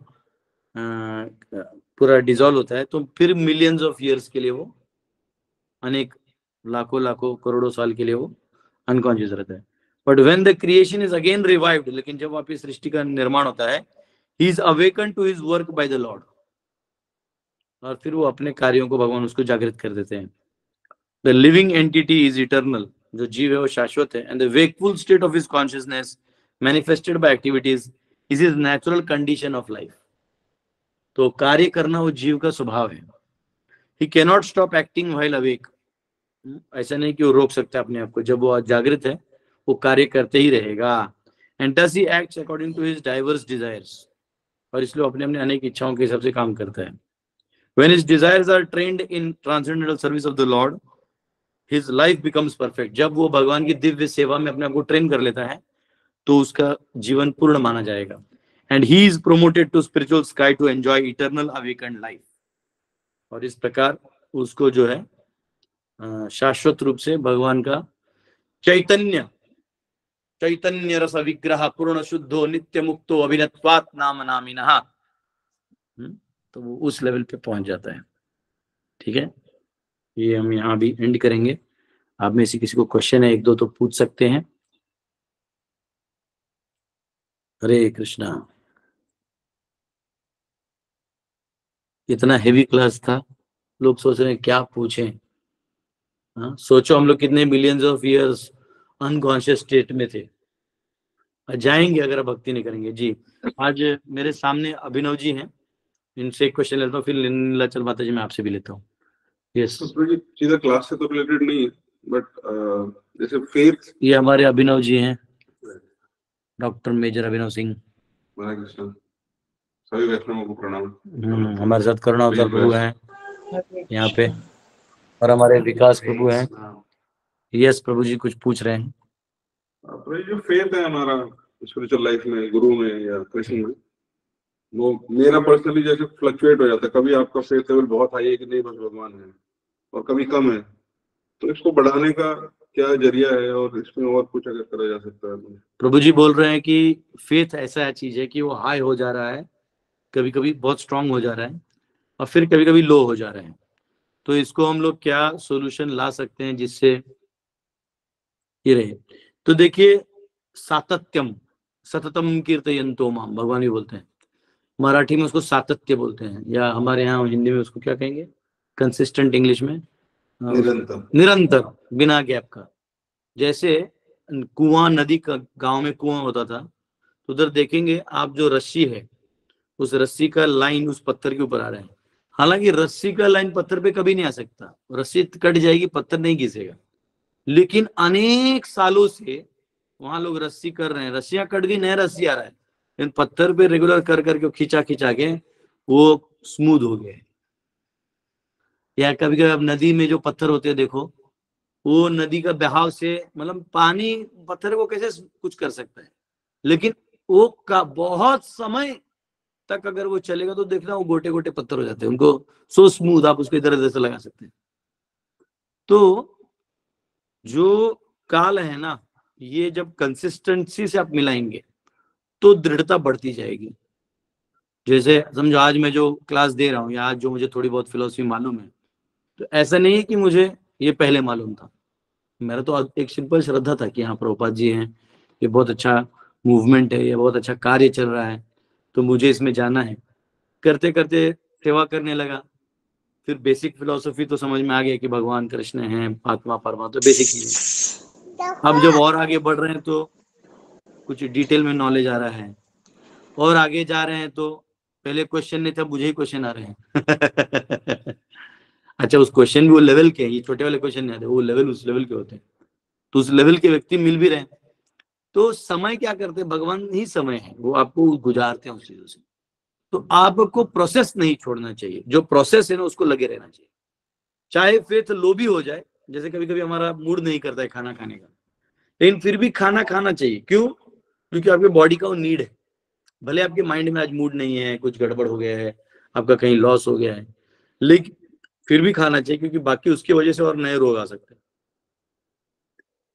पूरा डिसॉल्व होता है तो फिर मिलियंस ऑफ ईयर्स के लिए वो, अनेक लाखों करोड़ों साल के लिए वो अनकॉन्शियस रहता है. But when the creation is again revived, लेकिन जब वापस सृष्टि का निर्माण होता है, he is awaken to his work by the Lord, और फिर वो अपने कार्यों को भगवान उसको जागृत कर देते हैं. The living entity is eternal, जो जीव है वो शाश्वत है. And the wakeful state of his consciousness manifested by activities is his natural condition of life. तो कार्य करना वो जीव का स्वभाव है. He can not stop acting while awake. ऐसा नहीं कि वो रोक सकता अपने आप को, जब वो जागृत है वो कार्य करते ही रहेगा. And thus he acts according to his diverse desires, और इसलिए अपने अपने अनेक इच्छाओं के हिसाब से काम करता है. When his desires are trained in transcendental service of the Lord, his life becomes perfect. जब वो भगवान की दिव्य सेवा में अपने आप को ट्रेन कर लेता है तो उसका जीवन पूर्ण माना जाएगा. And he is promoted to spiritual sky to enjoy eternal awakened life. और इस प्रकार उसको जो है शाश्वत रूप से भगवान का चैतन्य रस विग्रह पूर्ण शुद्धो नित्य मुक्तो अभिनत्वात् नाम नामिनः, तो वो उस लेवल पे पहुंच जाता है. ठीक है, ये हम यहाँ भी एंड करेंगे. आप में से किसी को क्वेश्चन है 1-2 तो पूछ सकते हैं. हरे कृष्णा. इतना हेवी क्लास था, लोग सोच रहे हैं क्या पूछें. हाँ, सोचो हम लोग कितने millions of years unconscious state में थे, जाएंगे अगर भक्ति नहीं करेंगे. जी, आज मेरे सामने अभिनव जी हैं, इनसे एक क्वेश्चन लेता हूँ, फिर नीलाचल माता जी मैं आपसे भी लेता हूँ. यस, सीधा क्लास से तो रिलेटेड नहीं है, बट जैसे फेथ. ये हमारे अभिनव जी हैं, डॉक्टर मेजर अभिनव सिंह. सभी वैष्णवों को प्रणाम. हमारे साथ करुणा अवतार प्रभु हैं यहाँ पे, और हमारे विकास प्रभु हैं. यस प्रभु जी कुछ पूछ रहे हैं. जो फेथ है हमारा स्पिरिचुअल लाइफ में, गुरु में या कृष्ण में, वो मेरा पर्सनली जैसे फ्लक्चुएट हो जाता है. कभी आपका फेथ लेवल बहुत हाई है कि नहीं बस भगवान है, और कभी कम है. तो इसको बढ़ाने का क्या जरिया है, और इसमें और कुछ अगर करा जा सकता है तो. प्रभु जी बोल रहे हैं कि फेथ ऐसा चीज है कि वो हाई हो जा रहा है, कभी कभी बहुत स्ट्रांग हो जा रहा है, और फिर कभी कभी लो हो जा रहा है. तो इसको हम लोग क्या सोल्यूशन ला सकते हैं जिससे ये रहे. तो देखिए, सातत्यम सततम कीर्तयन्तो माम, भगवान भी बोलते हैं. मराठी में उसको सातत्य बोलते हैं, या हमारे यहाँ हिंदी में उसको क्या कहेंगे, कंसिस्टेंट. इंग्लिश में निरंतर, बिना गैप का. जैसे कुआं, नदी का, गांव में कुआं होता था, तो उधर देखेंगे आप जो रस्सी है, उस रस्सी का लाइन उस पत्थर के ऊपर आ रहा है. हालांकि रस्सी का लाइन पत्थर पे कभी नहीं आ सकता, रस्सी कट जाएगी, पत्थर नहीं घिसेगा. लेकिन अनेक सालों से वहां लोग रस्सी कर रहे हैं, रस्सियां कट गई, नया रस्सी आ रहा है, लेकिन पत्थर पे रेगुलर कर करके खींचा के वो स्मूथ हो गए. या कभी कभी अब नदी में जो पत्थर होते हैं देखो, वो नदी का बहाव से, मतलब पानी पत्थर को कैसे कुछ कर सकता है, लेकिन वो का बहुत समय तक अगर वो चलेगा तो देखना वो गोटे गोटे पत्थर हो जाते हैं, उनको सो स्मूथ, आप उसको इधर उधर से लगा सकते हैं. तो जो काल है ना, ये जब कंसिस्टेंसी से आप मिलाएंगे तो दृढ़ता बढ़ती जाएगी. जैसे समझो आज मैं जो क्लास दे रहा हूँ, या आज जो मुझे थोड़ी बहुत फिलोसफी मालूम है, तो ऐसा नहीं है कि मुझे ये पहले मालूम था. मेरा तो एक सिंपल श्रद्धा था कि हाँ प्रभुपाद जी हैं, ये बहुत अच्छा मूवमेंट है, ये बहुत अच्छा कार्य चल रहा है, तो मुझे इसमें जाना है। करते करते सेवा करने लगा, फिर बेसिक फिलोसफी तो समझ में आ गया कि भगवान कृष्ण हैं, आत्मा परमात्मा, तो बेसिक चीजें। अब जब और आगे बढ़ रहे हैं तो कुछ डिटेल में नॉलेज आ रहा है, और आगे जा रहे हैं तो पहले क्वेश्चन नहीं था, मुझे ही क्वेश्चन आ रहे हैं। अच्छा, उस क्वेश्चन भी वो लेवल के हैं, ये छोटे वाले क्वेश्चन नहीं आते, वो लेवल उस लेवल के होते हैं, तो उस लेवल के व्यक्ति मिल भी रहे हैं। तो समय क्या करते हैं, भगवान ही समय है, वो आपको गुजारते हैं उस चीजों से। तो आपको प्रोसेस नहीं छोड़ना चाहिए, जो प्रोसेस है ना उसको लगे रहना चाहिए, चाहे फेथ लो भी हो जाए। जैसे कभी कभी हमारा मूड नहीं करता है खाना खाने का, लेकिन फिर भी खाना खाना चाहिए। क्यों? क्योंकि आपके बॉडी का वो नीड है। भले आपके माइंड में आज मूड नहीं है, कुछ गड़बड़ हो गया है, आपका कहीं लॉस हो गया है, लेकिन फिर भी खाना चाहिए, क्योंकि बाकी उसकी वजह से और नए रोग आ सकते हैं।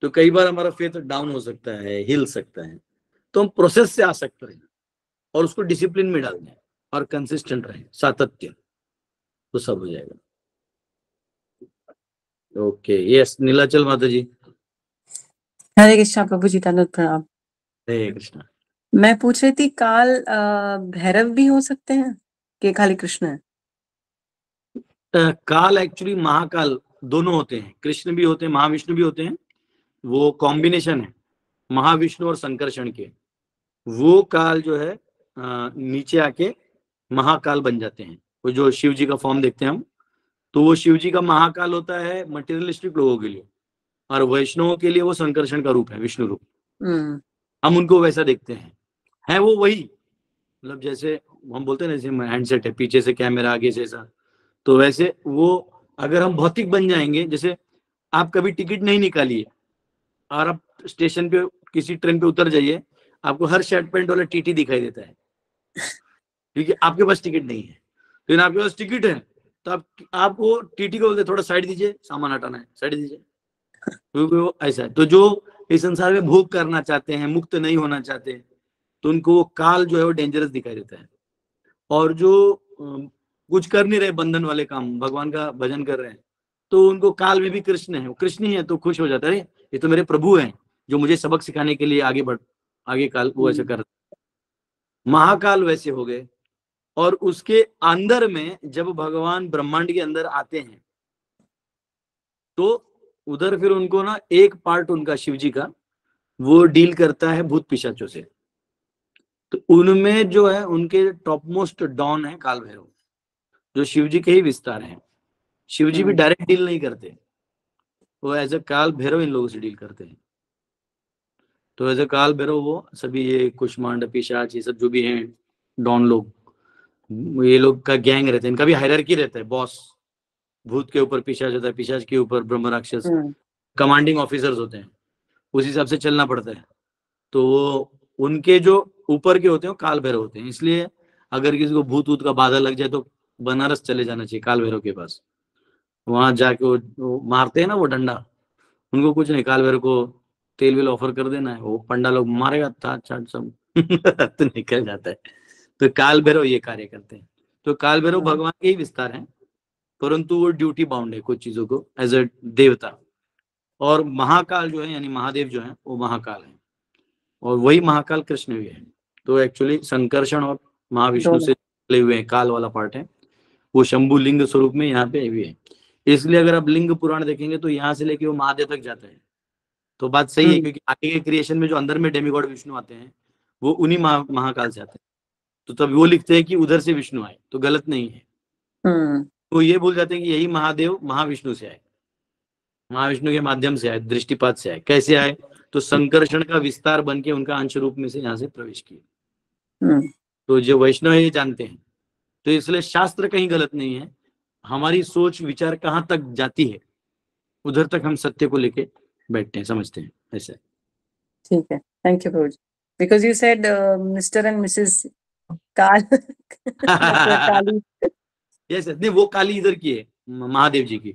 तो कई बार हमारा फेथ डाउन हो सकता है, हिल सकता है, तो हम प्रोसेस से आ सकते हैं और उसको डिसिप्लिन में डाल दें और कंसिस्टेंट रहें, सातत्य, तो सब हो जाएगा। ओके, यस नीलाचल माता जी। हरे कृष्णा प्रभु जी, दंडवत प्रणाम। हरे कृष्णा। मैं पूछ रही थी, काल भैरव भी हो सकते हैं कि खाली कृष्ण है? काल एक्चुअली महाकाल दोनों होते हैं, कृष्ण भी होते हैं, महाविष्णु भी होते हैं, वो कॉम्बिनेशन है महाविष्णु और संकर्षण के। वो काल जो है नीचे आके महाकाल बन जाते हैं। वो जो शिव जी का फॉर्म देखते हैं हम, तो वो शिव जी का महाकाल होता है मटेरियलिस्टिक लोगों के लिए, और वैष्णवों के लिए वो संकर्षण का रूप है, विष्णु रूप। हम उनको वैसा देखते हैं, है वो वही, मतलब जैसे हम बोलते हैं ना, जैसे हैंडसेट है, पीछे से कैमरा, आगे से ऐसा, तो वैसे वो अगर हम भौतिक बन जाएंगे, जैसे आप कभी टिकट नहीं निकालिए और आप स्टेशन पे किसी ट्रेन पे उतर जाइए, आपको हर शर्ट पैंट वाला टीटी दिखाई देता है, क्योंकि आपके पास टिकट नहीं है। लेकिन आपके पास टिकट है, तो आप वो टीटी को बोलते थोड़ा साइड दीजिए, सामान हटाना है, साइड दीजिए, क्योंकि वो ऐसा है। तो जो इस संसार में भोग करना चाहते हैं, मुक्त नहीं होना चाहते, तो उनको वो काल जो है वो डेंजरस दिखाई देता है। और जो कुछ कर नहीं रहे, बंधन वाले काम, भगवान का भजन कर रहे हैं, तो उनको काल में भी कृष्ण है, वो कृष्ण ही है, तो खुश हो जाता है, ये तो मेरे प्रभु हैं जो मुझे सबक सिखाने के लिए आगे काल वो ऐसे कर। महाकाल वैसे हो गए। और उसके अंदर में जब भगवान ब्रह्मांड के अंदर आते हैं, तो उधर फिर उनको ना एक पार्ट उनका शिव जी का वो डील करता है भूत पिशाचों से। तो उनमें जो है उनके टॉप मोस्ट डॉन है काल भैरव, जो शिव जी के ही विस्तार हैं। शिव जी भी डायरेक्ट डील नहीं करते, वो एज ए काल भैरव इन लोगों से डील करते हैं। तो एज ए काल भैरव वो सभी ये कुष्मांड पिशाच ये सब जो भी हैं डॉन लोग, ये लोग का गैंग रहते हैं, इनका भी हायरार्की रहता है। बॉस भूत के ऊपर पिशाच होता है, पिशाच के ऊपर ब्रह्म राक्षस, कमांडिंग ऑफिसर्स होते हैं, उस हिसाब से चलना पड़ता है। तो वो उनके जो ऊपर के होते हैं वो काल भैरव होते हैं। इसलिए अगर किसी को भूत वूत का बाधा लग जाए तो बनारस चले जाना चाहिए काल भैरव के पास। वहां जाके वो मारते हैं ना वो डंडा, उनको कुछ नहीं, काल भैरव को तेल वेल ऑफर कर देना है, वो पंडा लोग मारेगा था चाट सब तो निकल जाता है। तो काल भैरव ये कार्य करते हैं। तो काल भैरव भगवान के ही विस्तार हैं, परंतु वो ड्यूटी बाउंड है कुछ चीजों को एज अ देवता। और महाकाल जो है यानी महादेव जो है वो महाकाल है, और वही महाकाल कृष्ण भी है। तो एक्चुअली संकर्षण और महाविष्णु से निकले हुए हैं, काल वाला पार्ट है वो शंभु लिंग स्वरूप में यहाँ पे भी है। इसलिए अगर आप लिंग पुराण देखेंगे तो यहाँ से लेके वो महादेव तक जाता है। तो बात सही है, क्योंकि आगे के क्रिएशन में जो अंदर में डेमिगॉड विष्णु आते हैं वो उन्हीं महाकाल से आते हैं। तो तब वो लिखते हैं कि उधर से विष्णु आए, तो गलत नहीं है। तो ये भूल जाते हैं कि यही महादेव महाविष्णु से आए, महाविष्णु के माध्यम से आए, दृष्टिपात से आए। कैसे आए? तो संकर्षण का विस्तार बन के उनका अंश रूप में से यहाँ से प्रवेश किए। तो जो वैष्णव है ये जानते हैं। तो इसलिए शास्त्र कहीं गलत नहीं है, हमारी सोच विचार कहाँ तक जाती है उधर तक हम सत्य को लेके बैठते हैं, समझते हैं, ऐसा। ठीक है, thank you Prabhu ji. Because you said mister and Mrs काल काली। यस, नहीं वो काली इधर की है, महादेव जी की।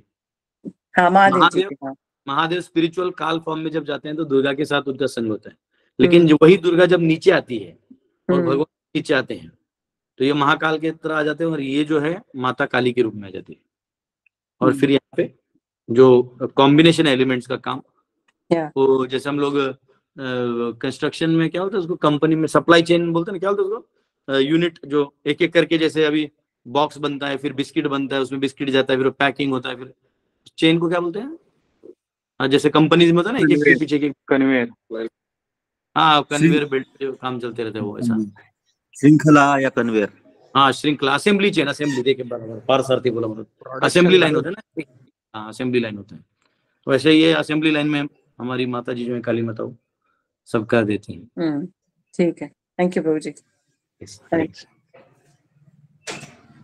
हाँ, महादेव जी की। महादेव स्पिरिचुअल काल फॉर्म में जब जाते हैं तो दुर्गा के साथ उनका संग होता है। लेकिन जो वही दुर्गा जब नीचे आती है और भगवान नीचे आते हैं तो ये महाकाल के तरह आ जाते हैं, और ये जो है माता काली के रूप में आ जाती है। और फिर यहाँ पे जो कॉम्बिनेशन एलिमेंट्स का काम, वो जैसे हम लोग कंस्ट्रक्शन में क्या होता है उसको, कंपनी में सप्लाई चेन बोलते हैं ना, क्या बोलते हैं उसको, यूनिट जो एक एक करके, जैसे अभी बॉक्स बनता है, फिर बिस्किट बनता है, उसमें बिस्किट जाता है, फिर पैकिंग होता है, फिर चेन को क्या बोलते हैं? हाँ, जैसे कंपनीज में होता है ना, एक एक के पीछे एक, कन्वेयर। हाँ कन्वेयर बेल्ट जो काम चलते रहते हैं वो ऐसा। श्रृंखला या कन्वेयर। हाँ श्रृंखला, असेंबली चेन, असेंबली देखे बराबर पार सारथी बोला मतलब, असेंबली लाइन होता है ना, हाँ असेंबली लाइन होता है। वैसे ये असेंबली लाइन में हमारी माता जी जो है काली माता वो सब कर देती हैं। ठीक है, थैंक यू प्रभु जी।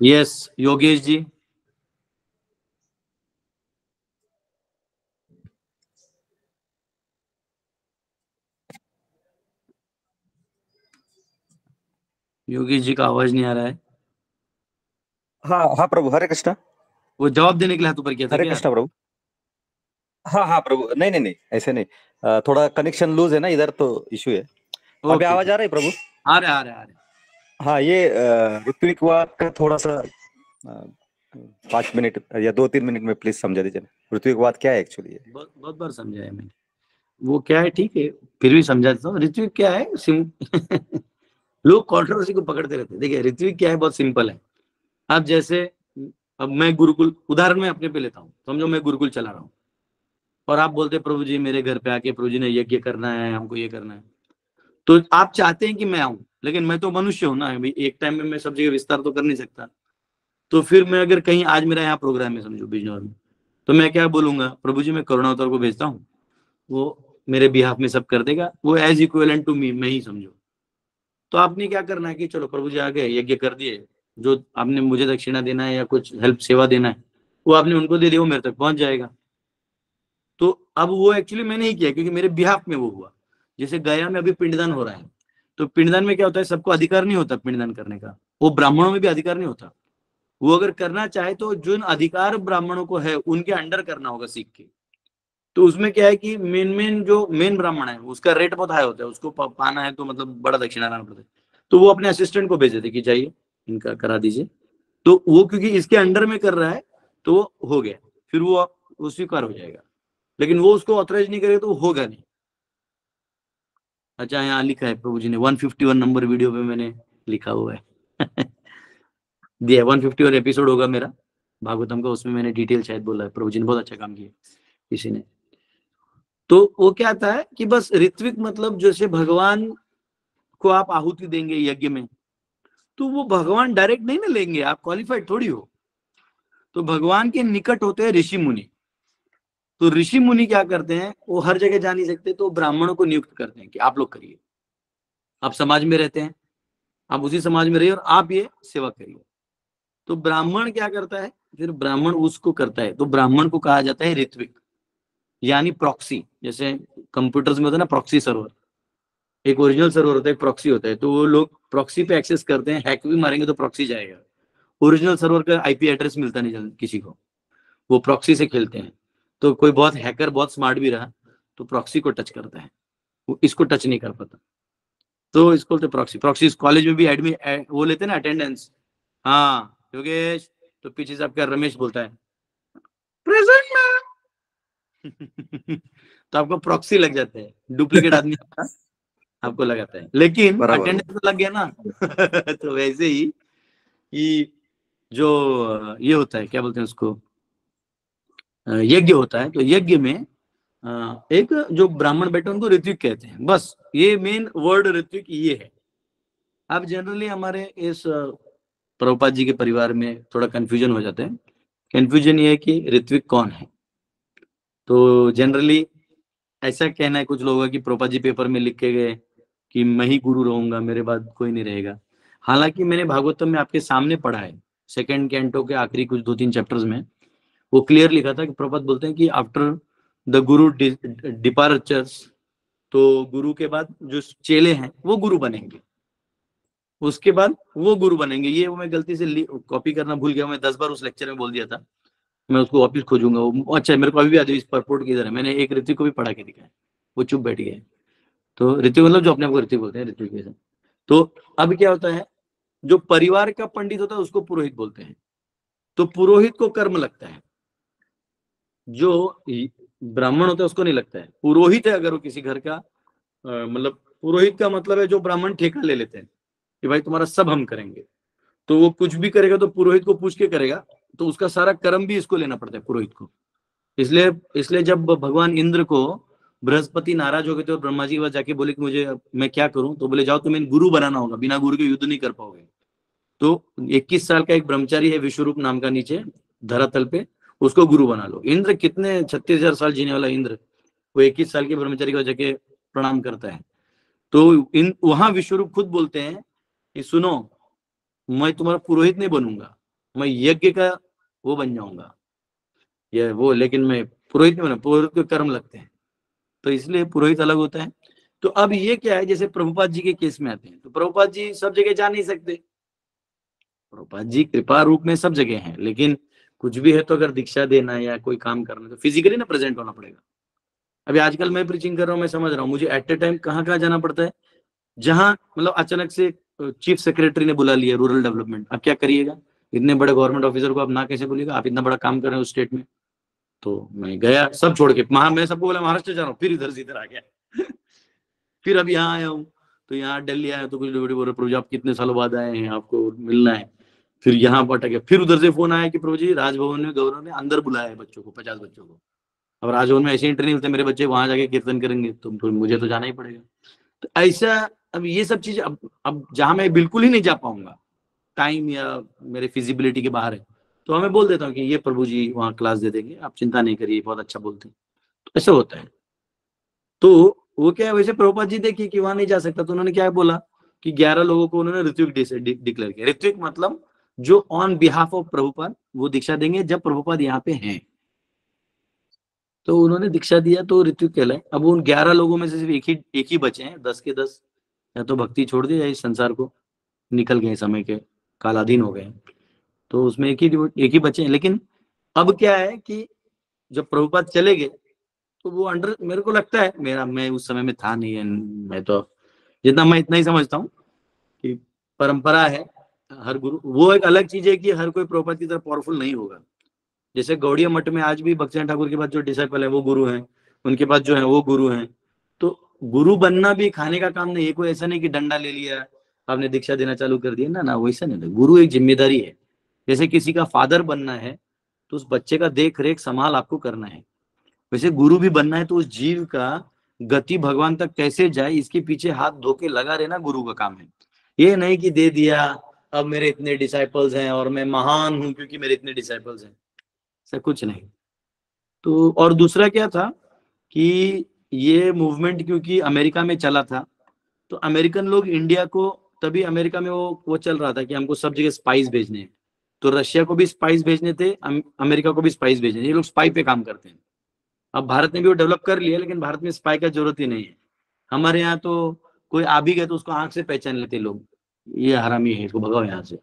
यस योगेश जी। योगेश जी का आवाज नहीं आ रहा है। हाँ हाँ प्रभु, हरे कृष्णा। वो जवाब देने के लिए हाथ ऊपर किया था हरे क्या? कृष्णा प्रभु। हाँ हाँ प्रभु, नहीं नहीं नहीं, ऐसे नहीं, थोड़ा कनेक्शन लूज है ना इधर, तो इशू है। अभी ओके, आवाज आ रही है प्रभु? आ रहा है, आ रहा है, आ रहा है। हाँ, ये ऋत्विकवाद का थोड़ा सा 5 मिनट या 2-3 मिनट में प्लीज समझा दीजिए। ऋत्विकवाद क्या है एक्चुअली? बहुत बहुत बार समझाया मैंने, वो क्या है, ठीक है फिर भी समझा देता हूँ। ऋत्विक क्या है, लोग कंट्रोवर्सी को पकड़ते रहते हैं। देखिए ऋत्विक क्या है, बहुत सिंपल है। अब जैसे, अब मैं गुरुकुल, उदाहरण में अपने पे लेता हूँ, समझो मैं गुरुकुल चला रहा हूँ और आप बोलते हैं प्रभु जी मेरे घर पे आके प्रभु जी ने यज्ञ करना है, हमको ये करना है, तो आप चाहते हैं कि मैं आऊं, लेकिन मैं तो मनुष्य हूं ना भाई, एक टाइम में मैं सब जगह विस्तार तो कर नहीं सकता। तो फिर मैं अगर कहीं, आज मेरा यहाँ प्रोग्राम है समझो बिजनौर में, तो मैं क्या बोलूंगा, प्रभु जी मैं करुणा अवतार को भेजता हूँ, वो मेरे बिहाफ में सब कर देगा, वो एज इक्विवेलेंट टू मी, मैं ही समझो। तो आपने क्या करना है कि चलो प्रभु जी आ गए, यज्ञ कर दिए, जो आपने मुझे दक्षिणा देना है या कुछ हेल्प सेवा देना है वो आपने उनको दे दिया, वो मेरे तक पहुंच जाएगा। तो अब वो एक्चुअली मैंने ही किया क्योंकि मेरे बिहाफ में वो हुआ। जैसे गया में अभी पिंडदान हो रहा है, तो पिंडदान में क्या होता है, सबको अधिकार नहीं होता पिंडदान करने का, वो ब्राह्मणों में भी अधिकार नहीं होता। वो अगर करना चाहे तो जो अधिकार ब्राह्मणों को है उनके अंडर करना होगा सीख के। तो उसमें क्या है कि मेन ब्राह्मण है उसका रेट बहुत हाई होता है, उसको पाना है तो मतलब बड़ा दक्षिणा लाना पड़ता है। तो वो अपने असिस्टेंट को भेज देते कि जाइए इनका करा दीजिए। तो वो क्योंकि इसके अंडर में कर रहा है तो वो हो गया, फिर वो स्वीकार हो जाएगा। लेकिन वो उसको ऑथराइज नहीं करेगा तो वो होगा नहीं। अच्छा यहाँ लिखा है प्रभु जी ने 151 नंबर वीडियो पे मैंने लिखा हुआ है दिया 151 एपिसोड होगा मेरा भागवतम का, उसमें मैंने डिटेल शायद बोला है। प्रभु जी ने बहुत अच्छा काम किया किसी ने। तो वो क्या आता है कि बस ऋत्विक मतलब जैसे भगवान को आप आहुति देंगे यज्ञ में, तो वो भगवान डायरेक्ट नहीं ना लेंगे, आप क्वालिफाइड थोड़ी हो। तो भगवान के निकट होते हैं ऋषि मुनि। तो ऋषि मुनि क्या करते हैं, वो हर जगह जा नहीं सकते, तो ब्राह्मणों को नियुक्त करते हैं कि आप लोग करिए, आप समाज में रहते हैं, आप उसी समाज में रहिए और आप ये सेवा करिए। तो ब्राह्मण क्या करता है, फिर ब्राह्मण उसको करता है, तो ब्राह्मण को कहा जाता है ऋत्विक, यानी प्रॉक्सी। जैसे कंप्यूटर्स में होता है ना प्रॉक्सी सर्वर, एक ओरिजिनल सर्वर होता है, एक प्रॉक्सी होता है। तो वो लोग प्रॉक्सी पे एक्सेस करते हैं, हैक भी मारेंगे तो प्रॉक्सी जाएगा। ओरिजिनल सर्वर का आईपी एड्रेस मिलता नहीं जल्दी किसी को, वो प्रॉक्सी से खेलते हैं। तो कोई बहुत हैकर बहुत स्मार्ट भी रहा तो प्रॉक्सी को टच करता है, वो इसको टच नहीं कर पाता। तो इसको बोलते प्रॉक्सी। प्रॉक्सी कॉलेज में भी एडमिट वो लेते हैं ना अटेंडेंस, हाँ योगेश, तो पीछे से आपका रमेश बोलता है प्रेजेंट में तो आपको प्रॉक्सी लग जाता है, डुप्लीकेट आदमी आपको लगाता है, लेकिन अटेंडेंस तो लग गया ना तो वैसे ही कि जो ये होता है, क्या बोलते हैं उसको, यज्ञ होता है। तो यज्ञ में एक जो ब्राह्मण बैठे उनको ऋत्विक कहते हैं। बस ये मेन वर्ड ऋत्विक ये है। अब जनरली हमारे इस प्रभुपाद जी के परिवार में थोड़ा कंफ्यूजन हो जाता है। कंफ्यूजन ये है कि ऋत्विक कौन है। तो जनरली ऐसा कहना है कुछ लोगों का कि प्रभुपाद जी पेपर में लिख के गए कि मैं ही गुरु रहूंगा, मेरे बाद कोई नहीं रहेगा। हालांकि मैंने भागवतम में आपके सामने पढ़ा है, सेकंड कैंटो के आखिरी कुछ 2-3 चैप्टर्स में वो क्लियर लिखा था कि प्रभुपाद बोलते हैं कि आफ्टर द गुरु डिपार्चर्स, तो गुरु के बाद जो चेले हैं वो गुरु बनेंगे, उसके बाद वो गुरु बनेंगे। ये मैं गलती से कॉपी करना भूल गया, मैं 10 बार उस लेक्चर में बोल दिया था, मैं उसको वापिस खोजूंगा। वो अच्छा मेरे को अभी भी याद है इस परपोर्ट किधर है, मैंने एक ऋतिक को भी पढ़ा के दिखा है, वो चुप बैठ गया है। तो ऋतिक मतलब जो अपने आप को ऋतिक बोलते हैं, ऋतिक। तो अब क्या होता है, जो परिवार का पंडित होता है उसको पुरोहित बोलते हैं। तो पुरोहित को कर्म लगता है, जो ब्राह्मण होता है उसको नहीं लगता है। पुरोहित है अगर वो किसी घर का, मतलब पुरोहित का मतलब है जो ब्राह्मण ठेका ले लेते हैं कि भाई तुम्हारा सब हम करेंगे, तो वो कुछ भी करेगा तो पुरोहित को पूछ के करेगा, तो उसका सारा कर्म भी इसको लेना पड़ता है पुरोहित को। इसलिए इसलिए जब भगवान इंद्र को बृहस्पति नाराज हो गए थे और ब्रह्मा जी के पास जाके बोले कि मुझे मैं क्या करूं, तो बोले जाओ तुम्हें गुरु बनाना होगा, बिना गुरु के युद्ध नहीं कर पाओगे। तो 21 साल का एक ब्रह्मचारी है विश्वरूप नाम का नीचे धरातल पे, उसको गुरु बना लो। इंद्र कितने 36,000 साल जीने वाला इंद्र, वो 21 साल के ब्रह्मचारी को जाके प्रणाम करता है। तो इन वहां विश्वरूप खुद बोलते हैं कि सुनो, मैं तुम्हारा पुरोहित नहीं बनूंगा, मैं यज्ञ का वो बन जाऊंगा, ये वो, लेकिन मैं पुरोहित नहीं बना, पुरोहित के कर्म लगते हैं, तो इसलिए पुरोहित अलग होता है। तो अब ये क्या है, जैसे प्रभुपाद जी के केस में आते हैं, तो प्रभुपाद जी सब जगह जा नहीं सकते, प्रभुपाद जी कृपा रूप में सब जगह हैं, लेकिन कुछ भी है तो अगर दीक्षा देना है या कोई काम करना है तो फिजिकली ना प्रेजेंट होना पड़ेगा। अभी आजकल मैं प्रीचिंग कर रहा हूँ, मैं समझ रहा हूँ मुझे एट ए टाइम कहाँ कहाँ जाना पड़ता है, जहां मतलब अचानक से चीफ सेक्रेटरी ने बुला लिया रूरल डेवलपमेंट, अब क्या करिएगा, इतने बड़े गवर्नमेंट ऑफिसर को आप ना कैसे बोलिएगा, आप इतना बड़ा काम कर रहे हो स्टेट में। तो मैं गया सब छोड़ के, मैं सबको बोला महाराष्ट्र जा रहा हूँ, फिर इधर से इधर आ गया फिर अब यहाँ आया हूँ, तो यहाँ दिल्ली आया तो कुछ लोग बोल रहे प्रभु जी आप कितने सालों बाद आए हैं, आपको मिलना है। फिर यहाँ पटा गया, फिर उधर से फोन आया कि प्रभु जी राजभवन में गवर्नर ने अंदर बुलाया है बच्चों को, 50 बच्चों को। अब राजभवन में ऐसे एंट्री नहीं होते, मेरे बच्चे वहां जाके कीर्तन करेंगे तो फिर मुझे तो जाना ही पड़ेगा। तो ऐसा अब ये सब चीज अब जहां मैं बिल्कुल ही नहीं जा पाऊंगा, टाइम या मेरे फिजिबिलिटी के बाहर है, तो हमें बोल देता हूँ कि ये प्रभु जी वहाँ क्लास दे देंगे, आप चिंता नहीं करिए, बहुत अच्छा बोलते हैं, तो ऐसा होता है। तो वो क्या है, वैसे प्रभुपाद जी देखिए कि वहां नहीं जा सकता, तो उन्होंने क्या बोला कि 11 लोगों को उन्होंने ऋत्विक डिक्लेयर किया। ऋत्विक मतलब जो ऑन बिहाफ ऑफ प्रभुपाद वो दीक्षा देंगे जब प्रभुपाद यहाँ पे हैं, तो उन्होंने दीक्षा दिया तो ऋत्विक कहलाए। अब उन 11 लोगों में से सिर्फ एक ही बचे हैं, 10 के 10 या तो भक्ति छोड़ दी या इस संसार को निकल गए, समय के कालाधीन हो गए, तो उसमें एक ही बचे हैं। लेकिन अब क्या है कि जब प्रभुपाद चले गए तो वो अंडर, मेरे को लगता है, मैं उस समय में था नहीं है, मैं तो जितना मैं इतना ही समझता हूँ कि परंपरा है, हर गुरु, वो एक अलग चीज है कि हर कोई प्रभुपाद की तरह पावरफुल नहीं होगा। जैसे गौड़िया मठ में आज भी भक्तिनाथ ठाकुर के पास जो डिसाइपल है वो गुरु हैं, उनके पास जो है वो गुरु हैं। तो गुरु बनना भी खाने का काम नहीं है, कोई ऐसा नहीं कि डंडा ले लिया आपने दीक्षा देना चालू कर दिया, ना वैसा नहीं। गुरु एक जिम्मेदारी है, जैसे किसी का फादर बनना है तो उस बच्चे का देख रेख संभाल आपको करना है, वैसे गुरु भी बनना है तो उस जीव का गति भगवान तक कैसे जाए इसके पीछे हाथ धो के लगा रहना गुरु का काम है। ये नहीं कि दे दिया अब मेरे इतने डिसाइपल्स हैं और मैं महान हूं क्योंकि मेरे इतने डिसाइपल्स हैं, ऐसा कुछ नहीं। तो और दूसरा क्या था कि ये मूवमेंट क्योंकि अमेरिका में चला था, तो अमेरिकन लोग इंडिया को, तभी अमेरिका में वो चल रहा था कि हमको सब जगह स्पाइस भेजने हैं, तो रशिया को भी स्पाइस भेजने थे, अमेरिका को भी स्पाइस भेजने, ये लोग स्पाई पे काम करते हैं। अब भारत ने भी वो डेवलप कर लिया, लेकिन भारत में स्पाई का जरूरत ही नहीं है। हमारे यहाँ तो कोई आ भी गए तो उसको आंख से पहचान लेते लोग, ये हरामी है, इसको भगाओ यहाँ से।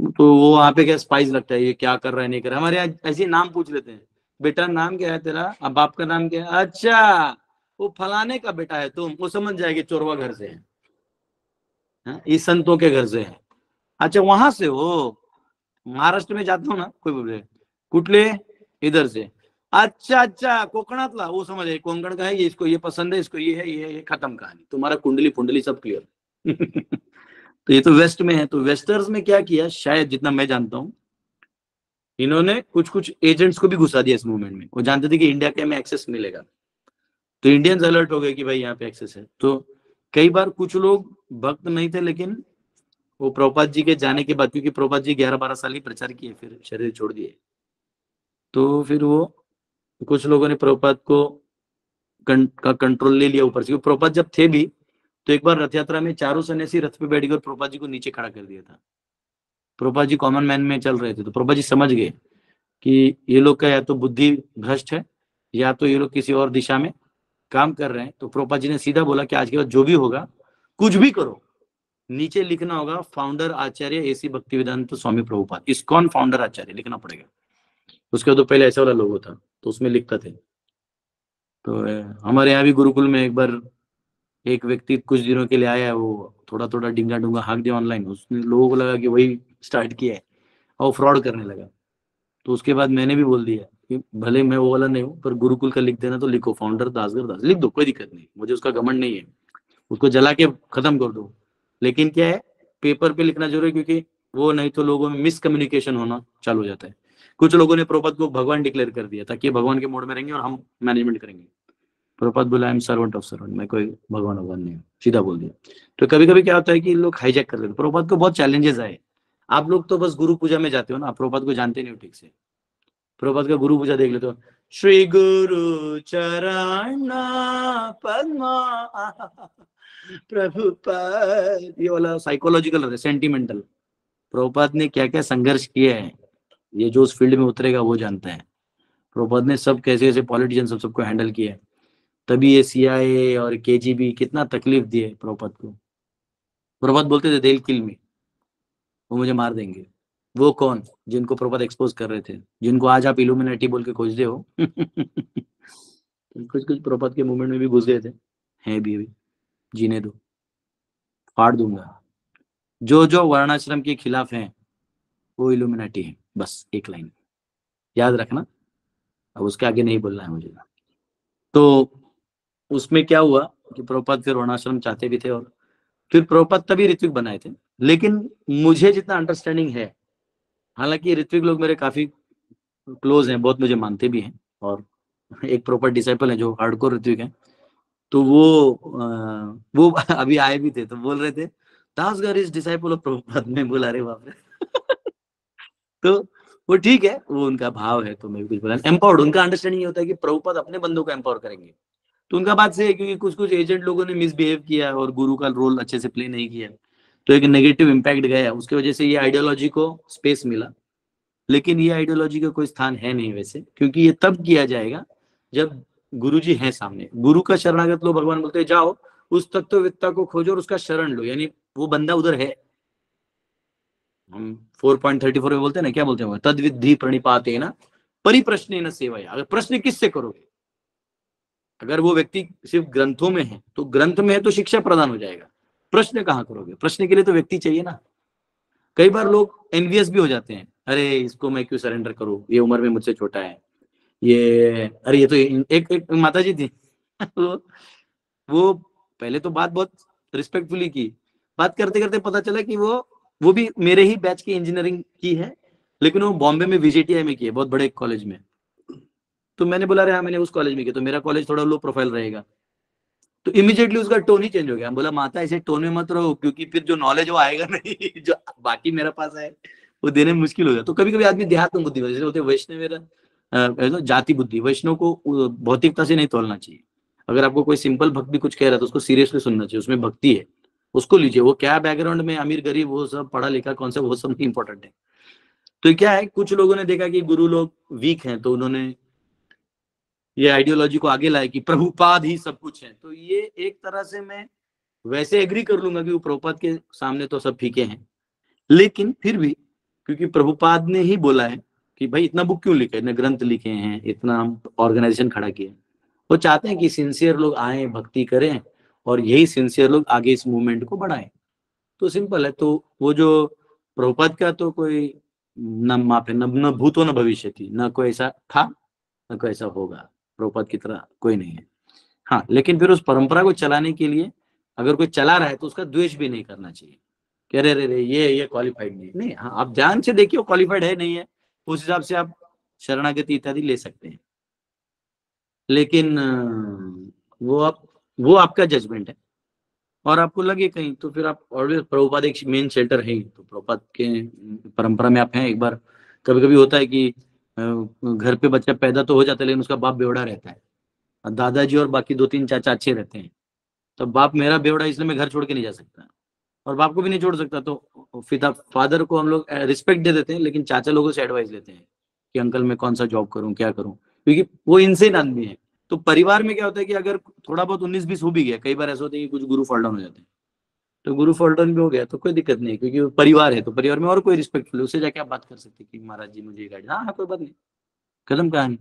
तो वो वहां पे क्या स्पाइस लगता है, ये क्या कर रहा है नहीं कर रहा। हमारे यहाँ ऐसे नाम पूछ लेते हैं, बेटा नाम क्या है तेरा, अब बाप का नाम क्या है, अच्छा वो फलाने का बेटा है तुम, वो समझ जाएगी चोरवा घर से है, इस संतों के घर से है, अच्छा वहां से हो, महाराष्ट्र में जाता हूँ ना कोई बोले कुटले इधर से, अच्छा अच्छा कोकणातला, वो समझ है कोंकण का है, ये इसको ये पसंद है, इसको ये है, ये खत्म कहानी, तुम्हारा कुंडली पुंडली सब क्लियर तो ये तो वेस्ट में है। तो वेस्टर्स में क्या किया, शायद जितना मैं जानता हूँ, इन्होंने कुछ कुछ एजेंट्स को भी घुसा दिया इस मूवमेंट में। वो जानते थे कि इंडिया के में एक्सेस मिलेगा, तो इंडियंस अलर्ट हो गए कि भाई यहाँ पे एक्सेस है। तो कई बार कुछ लोग भक्त नहीं थे, लेकिन वो प्रभुपाद जी के जाने के बाद, क्योंकि प्रभुपाद जी 11-12 साल ही प्रचार किए, फिर शरीर छोड़ दिए, तो फिर वो कुछ लोगों ने प्रभुपाद को का कंट्रोल ले लिया ऊपर से। प्रभुपाद जब थे भी तो एक बार रथ यात्रा में चारों सन्यासी रथ पे बैठकर प्रभुपाद जी को नीचे खड़ा कर दिया था। प्रभुपाद जी कॉमन मैन में चल रहे थे, तो प्रभुपाद जी समझ गए कि ये लोग का या तो बुद्धि भ्रष्ट है या तो ये लोग किसी और दिशा में काम कर रहे हैं। तो प्रभुपाद जी ने सीधा बोला कि आज के बाद जो भी होगा, कुछ भी करो, नीचे लिखना होगा फाउंडर आचार्य एसी भक्तिवेदांत स्वामी प्रभुपाद, इस्कॉन फाउंडर आचार्य लिखना पड़ेगा। उसके तो पहले ऐसा वाला लोगो था, तो उसमें लिखता थे। तो हमारे यहाँ भी गुरुकुल में एक बार एक व्यक्ति कुछ दिनों के लिए आया, वो थोड़ा थोड़ा डिंगा डूंगा हाँक दिया ऑनलाइन, उसने लोगों को लगा कि वही स्टार्ट किया है और फ्रॉड करने लगा। तो उसके बाद मैंने भी बोल दिया कि भले मैं वो वाला नहीं हूँ, पर गुरुकुल का लिख देना तो लिखो, फाउंडर दासगढ़ दास लिख दो, कोई दिक्कत नहीं, मुझे उसका घमंड नहीं है, उसको जला के खत्म कर दो। लेकिन क्या है, पेपर पे लिखना जरूरी है, क्योंकि वो नहीं तो लोगों में मिसकम्युनिकेशन होना चालू हो जाता है। कुछ लोगों ने प्रभुपाद को भगवान डिक्लेयर कर दिया ताकि भगवान के मोड में रहेंगे और हम मैनेजमेंट करेंगे। प्रभुपाद बोला I am servant of servant, मैं कोई भगवान नहीं हूँ, सीधा बोल दिया। तो कभी कभी क्या होता है कि लोग हाईजैक कर लेते हैं। प्रभुपाद को बहुत चैलेंजेस आए। आप लोग तो बस गुरु पूजा में जाते हो ना, प्रभुपाद को जानते नहीं हो ठीक से। प्रभुपाद का गुरु पूजा देख लेते हो, श्री गुरु चरण पद्मा प्रभुपाद, ये वाला साइकोलॉजिकल है, सेंटिमेंटल। प्रभुपाद ने क्या क्या संघर्ष किया है, ये जो उस फील्ड में उतरेगा वो जानता है। प्रभुपाद ने सब कैसे कैसे पॉलिटिशियन सबको हैंडल किया है, तभी ये CIA और KGB कितना तकलीफ दिए प्रभुपाद को। प्रभुपाद बोलते थे दिल किल में, वो मुझे मार देंगे। वो कौन, जिनको प्रभुपाद एक्सपोज कर रहे थे, जिनको आज आप इल्यूमिनेटी बोल के खोजते हो कुछ कुछ प्रभुपाद के मूवमेंट में भी घुस गए थे, हैं भी अभी, जीने दो, फाड़ दूंगा। जो जो वर्णाश्रम के खिलाफ हैं वो इल्यूमिनेटी है, बस एक लाइन याद रखना, अब उसके आगे नहीं बोलना है मुझे। तो उसमें क्या हुआ कि प्रभुपाद फिर वर्णाश्रम चाहते भी थे, और फिर प्रभुपाद तभी ऋत्विक बनाए थे। लेकिन मुझे जितना अंडरस्टैंडिंग है, हालांकि ऋत्विक लोग मेरे काफी क्लोज हैं, बहुत मुझे मानते भी हैं, और एक प्रॉपर डिसाइपल है जो हार्डकोर ऋत्विक है, तो वो अभी आए भी थे, तो बोल रहे थे दासगढ़ इज डिसाइपल ऑफ प्रभुपाद। में बोला अरे बाप रे तो वो ठीक है, वो उनका भाव है, तो मैं भी कुछ बोला। एम्पावर्ड, उनका अंडरस्टैंडिंग ये होता है कि प्रभुपाद अपने बंदों को एम्पावर करेंगे। तो उनका बात सही है, क्योंकि कुछ कुछ एजेंट लोगों ने मिसबिहेव किया और गुरु का रोल अच्छे से प्ले नहीं किया, तो एक नेगेटिव इम्पैक्ट गया, उसकी वजह से ये आइडियोलॉजी को स्पेस मिला। लेकिन ये आइडियोलॉजी का कोई स्थान है नहीं वैसे, क्योंकि ये तब किया जाएगा जब गुरु जी हैं सामने। गुरु का शरणागत लो, भगवान बोलते हैं जाओ उस तत्ववेत्ता को खोजो और उसका शरण लो, यानी वो बंदा उधर है। हम 4.34 में बोलते हैं ना, क्या बोलते हैं, तद विद्धि प्रणिपाते ना परिप्रश्न न सेवया। अगर प्रश्न किससे करोगे, अगर वो व्यक्ति सिर्फ ग्रंथों में है तो ग्रंथ में है तो शिक्षा प्रदान हो जाएगा, प्रश्न कहाँ करोगे, प्रश्न के लिए तो व्यक्ति चाहिए ना। कई बार लोग एनवियस भी हो जाते हैं, अरे इसको मैं क्यों सरेंडर करूं, ये उम्र में मुझसे छोटा है, ये अरे ये तो एक माता जी थी वो पहले तो बात बहुत रिस्पेक्टफुली की, बात करते करते पता चला कि वो भी मेरे ही बैच की इंजीनियरिंग की है, लेकिन वो बॉम्बे में VJTI में की है, बहुत बड़े कॉलेज में। तो मैंने बोला अरे हाँ मैंने उस कॉलेज में किया, तो मेरा कॉलेज थोड़ा लो प्रोफाइल रहेगा। तो इमीडिएटली उसका टोन ही चेंज हो गया। हम बोला माता ऐसे टोन में मत रहो, क्योंकि फिर जो नॉलेज वो आएगा नहीं जो बाकी मेरा पास है वो देने में मुश्किल हो गया। तो कभी कभी आदमी देहात्म बुद्धि, जैसे होते वैष्णव जाति बुद्धि, वैष्णव को भौतिकता से नहीं तोलना चाहिए। अगर आपको कोई सिंपल भक्त भी कुछ कह रहा है तो उसको सीरियसली सुनना चाहिए, उसमें भक्ति है, उसको लीजिए। वो क्या बैकग्राउंड में अमीर गरीब वो सब पढ़ा लिखा कौन सा, वो सब नहीं इंपॉर्टेंट है। तो क्या है, कुछ लोगों ने देखा कि गुरु लोग वीक हैं, तो उन्होंने ये आइडियोलॉजी को आगे लाया कि प्रभुपाद ही सब कुछ है। तो ये एक तरह से मैं वैसे एग्री कर लूंगा कि वो प्रभुपाद के सामने तो सब फीके हैं, लेकिन फिर भी क्योंकि प्रभुपाद ने ही बोला है कि भाई इतना बुक क्यों लिखे, इतने ग्रंथ लिखे हैं, इतना ऑर्गेनाइजेशन खड़ा किया, वो चाहते हैं कि सिंसियर लोग आए, भक्ति करें, और यही सिंसियर लोग आगे इस मूवमेंट को बढ़ाएं। तो सिंपल है। तो वो जो प्रभुपाद का तो कोई न माप है, न भूतो न भविष्य थी, न कोई ऐसा था न कोई ऐसा होगा, प्रभुपाद की तरह कोई नहीं है। हाँ, लेकिन फिर उस परंपरा को चलाने के लिए अगर कोई चला रहा है तो उसका द्वेष भी नहीं करना चाहिए कि अरे अरे ये क्वालिफाइड नहीं। हाँ, आप ध्यान से देखिए क्वालिफाइड है नहीं है, उस हिसाब से आप शरणागति इत्यादि ले सकते हैं। लेकिन वो आपका जजमेंट है, और आपको लगे कहीं तो फिर आप ऑलवेज, प्रभुपाद एक मेन शेल्टर है, तो प्रभुपाद के परंपरा में आप हैं। एक बार कभी कभी होता है कि घर पे बच्चा पैदा तो हो जाता है लेकिन उसका बाप बेवड़ा रहता है, दादाजी और बाकी 2-3 चाचा अच्छे रहते हैं, तो बाप मेरा बेवड़ा इसलिए मैं घर छोड़ के नहीं जा सकता, और बाप को भी नहीं छोड़ सकता। तो फादर को हम लोग रिस्पेक्ट दे देते हैं, लेकिन चाचा लोगों से एडवाइस लेते हैं कि अंकल मैं कौन सा जॉब करूं, क्या करूं, क्योंकि वो इनसे आदमी है। तो परिवार में क्या होता है कि अगर थोड़ा बहुत 19-20 हो भी गया, कई बार ऐसा होता है कि कुछ गुरु फॉल डाउन हो जाते हैं, तो गुरु फॉल डाउन भी हो गया तो कोई दिक्कत नहीं, क्योंकि वो परिवार है, तो परिवार में और कोई रिस्पेक्टफुल है, उससे जाके आप बात कर सकते हैं कि महाराज जी मुझे गाइड, हाँ कोई बात नहीं, खत्म कहानी।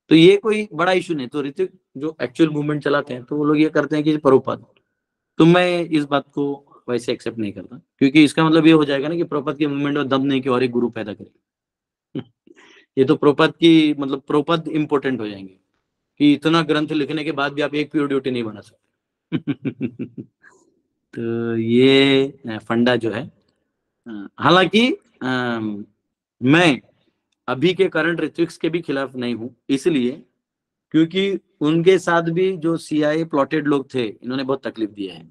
तो ये कोई बड़ा इशू नहीं। तो ऋतिक जो एक्चुअल मूवमेंट चलाते हैं तो वो लोग ये करते हैं कि प्रभुपाद, तो मैं इस बात को वैसे एक्सेप्ट नहीं करता, क्योंकि इसका मतलब ये हो जाएगा ना कि प्रभुपाद के मूवमेंट में दम नहीं कि और एक गुरु पैदा करे ये तो प्रभुपाद की मतलब प्रभुपाद इम्पोर्टेंट हो जाएंगे कि इतना ग्रंथ लिखने के बाद भी आप एक प्योर ड्यूटी नहीं बना सकते। तो ये फंडा जो है, हालांकि मैं अभी के करंट ऋत्विक्स के भी खिलाफ नहीं हूं, इसलिए क्योंकि उनके साथ भी जो CIA प्लॉटेड लोग थे, इन्होंने बहुत तकलीफ दिया है,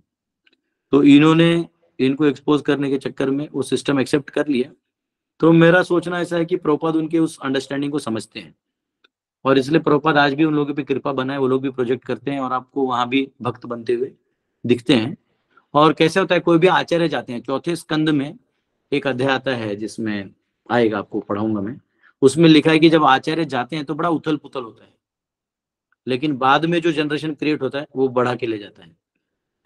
तो इन्होंने इनको एक्सपोज करने के चक्कर में वो सिस्टम एक्सेप्ट कर लिया। तो मेरा सोचना ऐसा है कि प्रभुपाद उनके उस अंडरस्टैंडिंग को समझते हैं, और इसलिए प्रभुपाद आज भी उन लोगों पे कृपा बनाए, वो लोग भी प्रोजेक्ट करते हैं और आपको वहां भी भक्त बनते हुए दिखते हैं। और कैसे होता है, कोई भी आचार्य जाते हैं, चौथे स्कंद में एक अध्याय आता है जिसमें आएगा, आपको पढ़ाऊंगा मैं, उसमें लिखा है कि जब आचार्य जाते हैं तो बड़ा उथल पुथल होता है, लेकिन बाद में जो जनरेशन क्रिएट होता है वो बढ़ा के ले जाता है।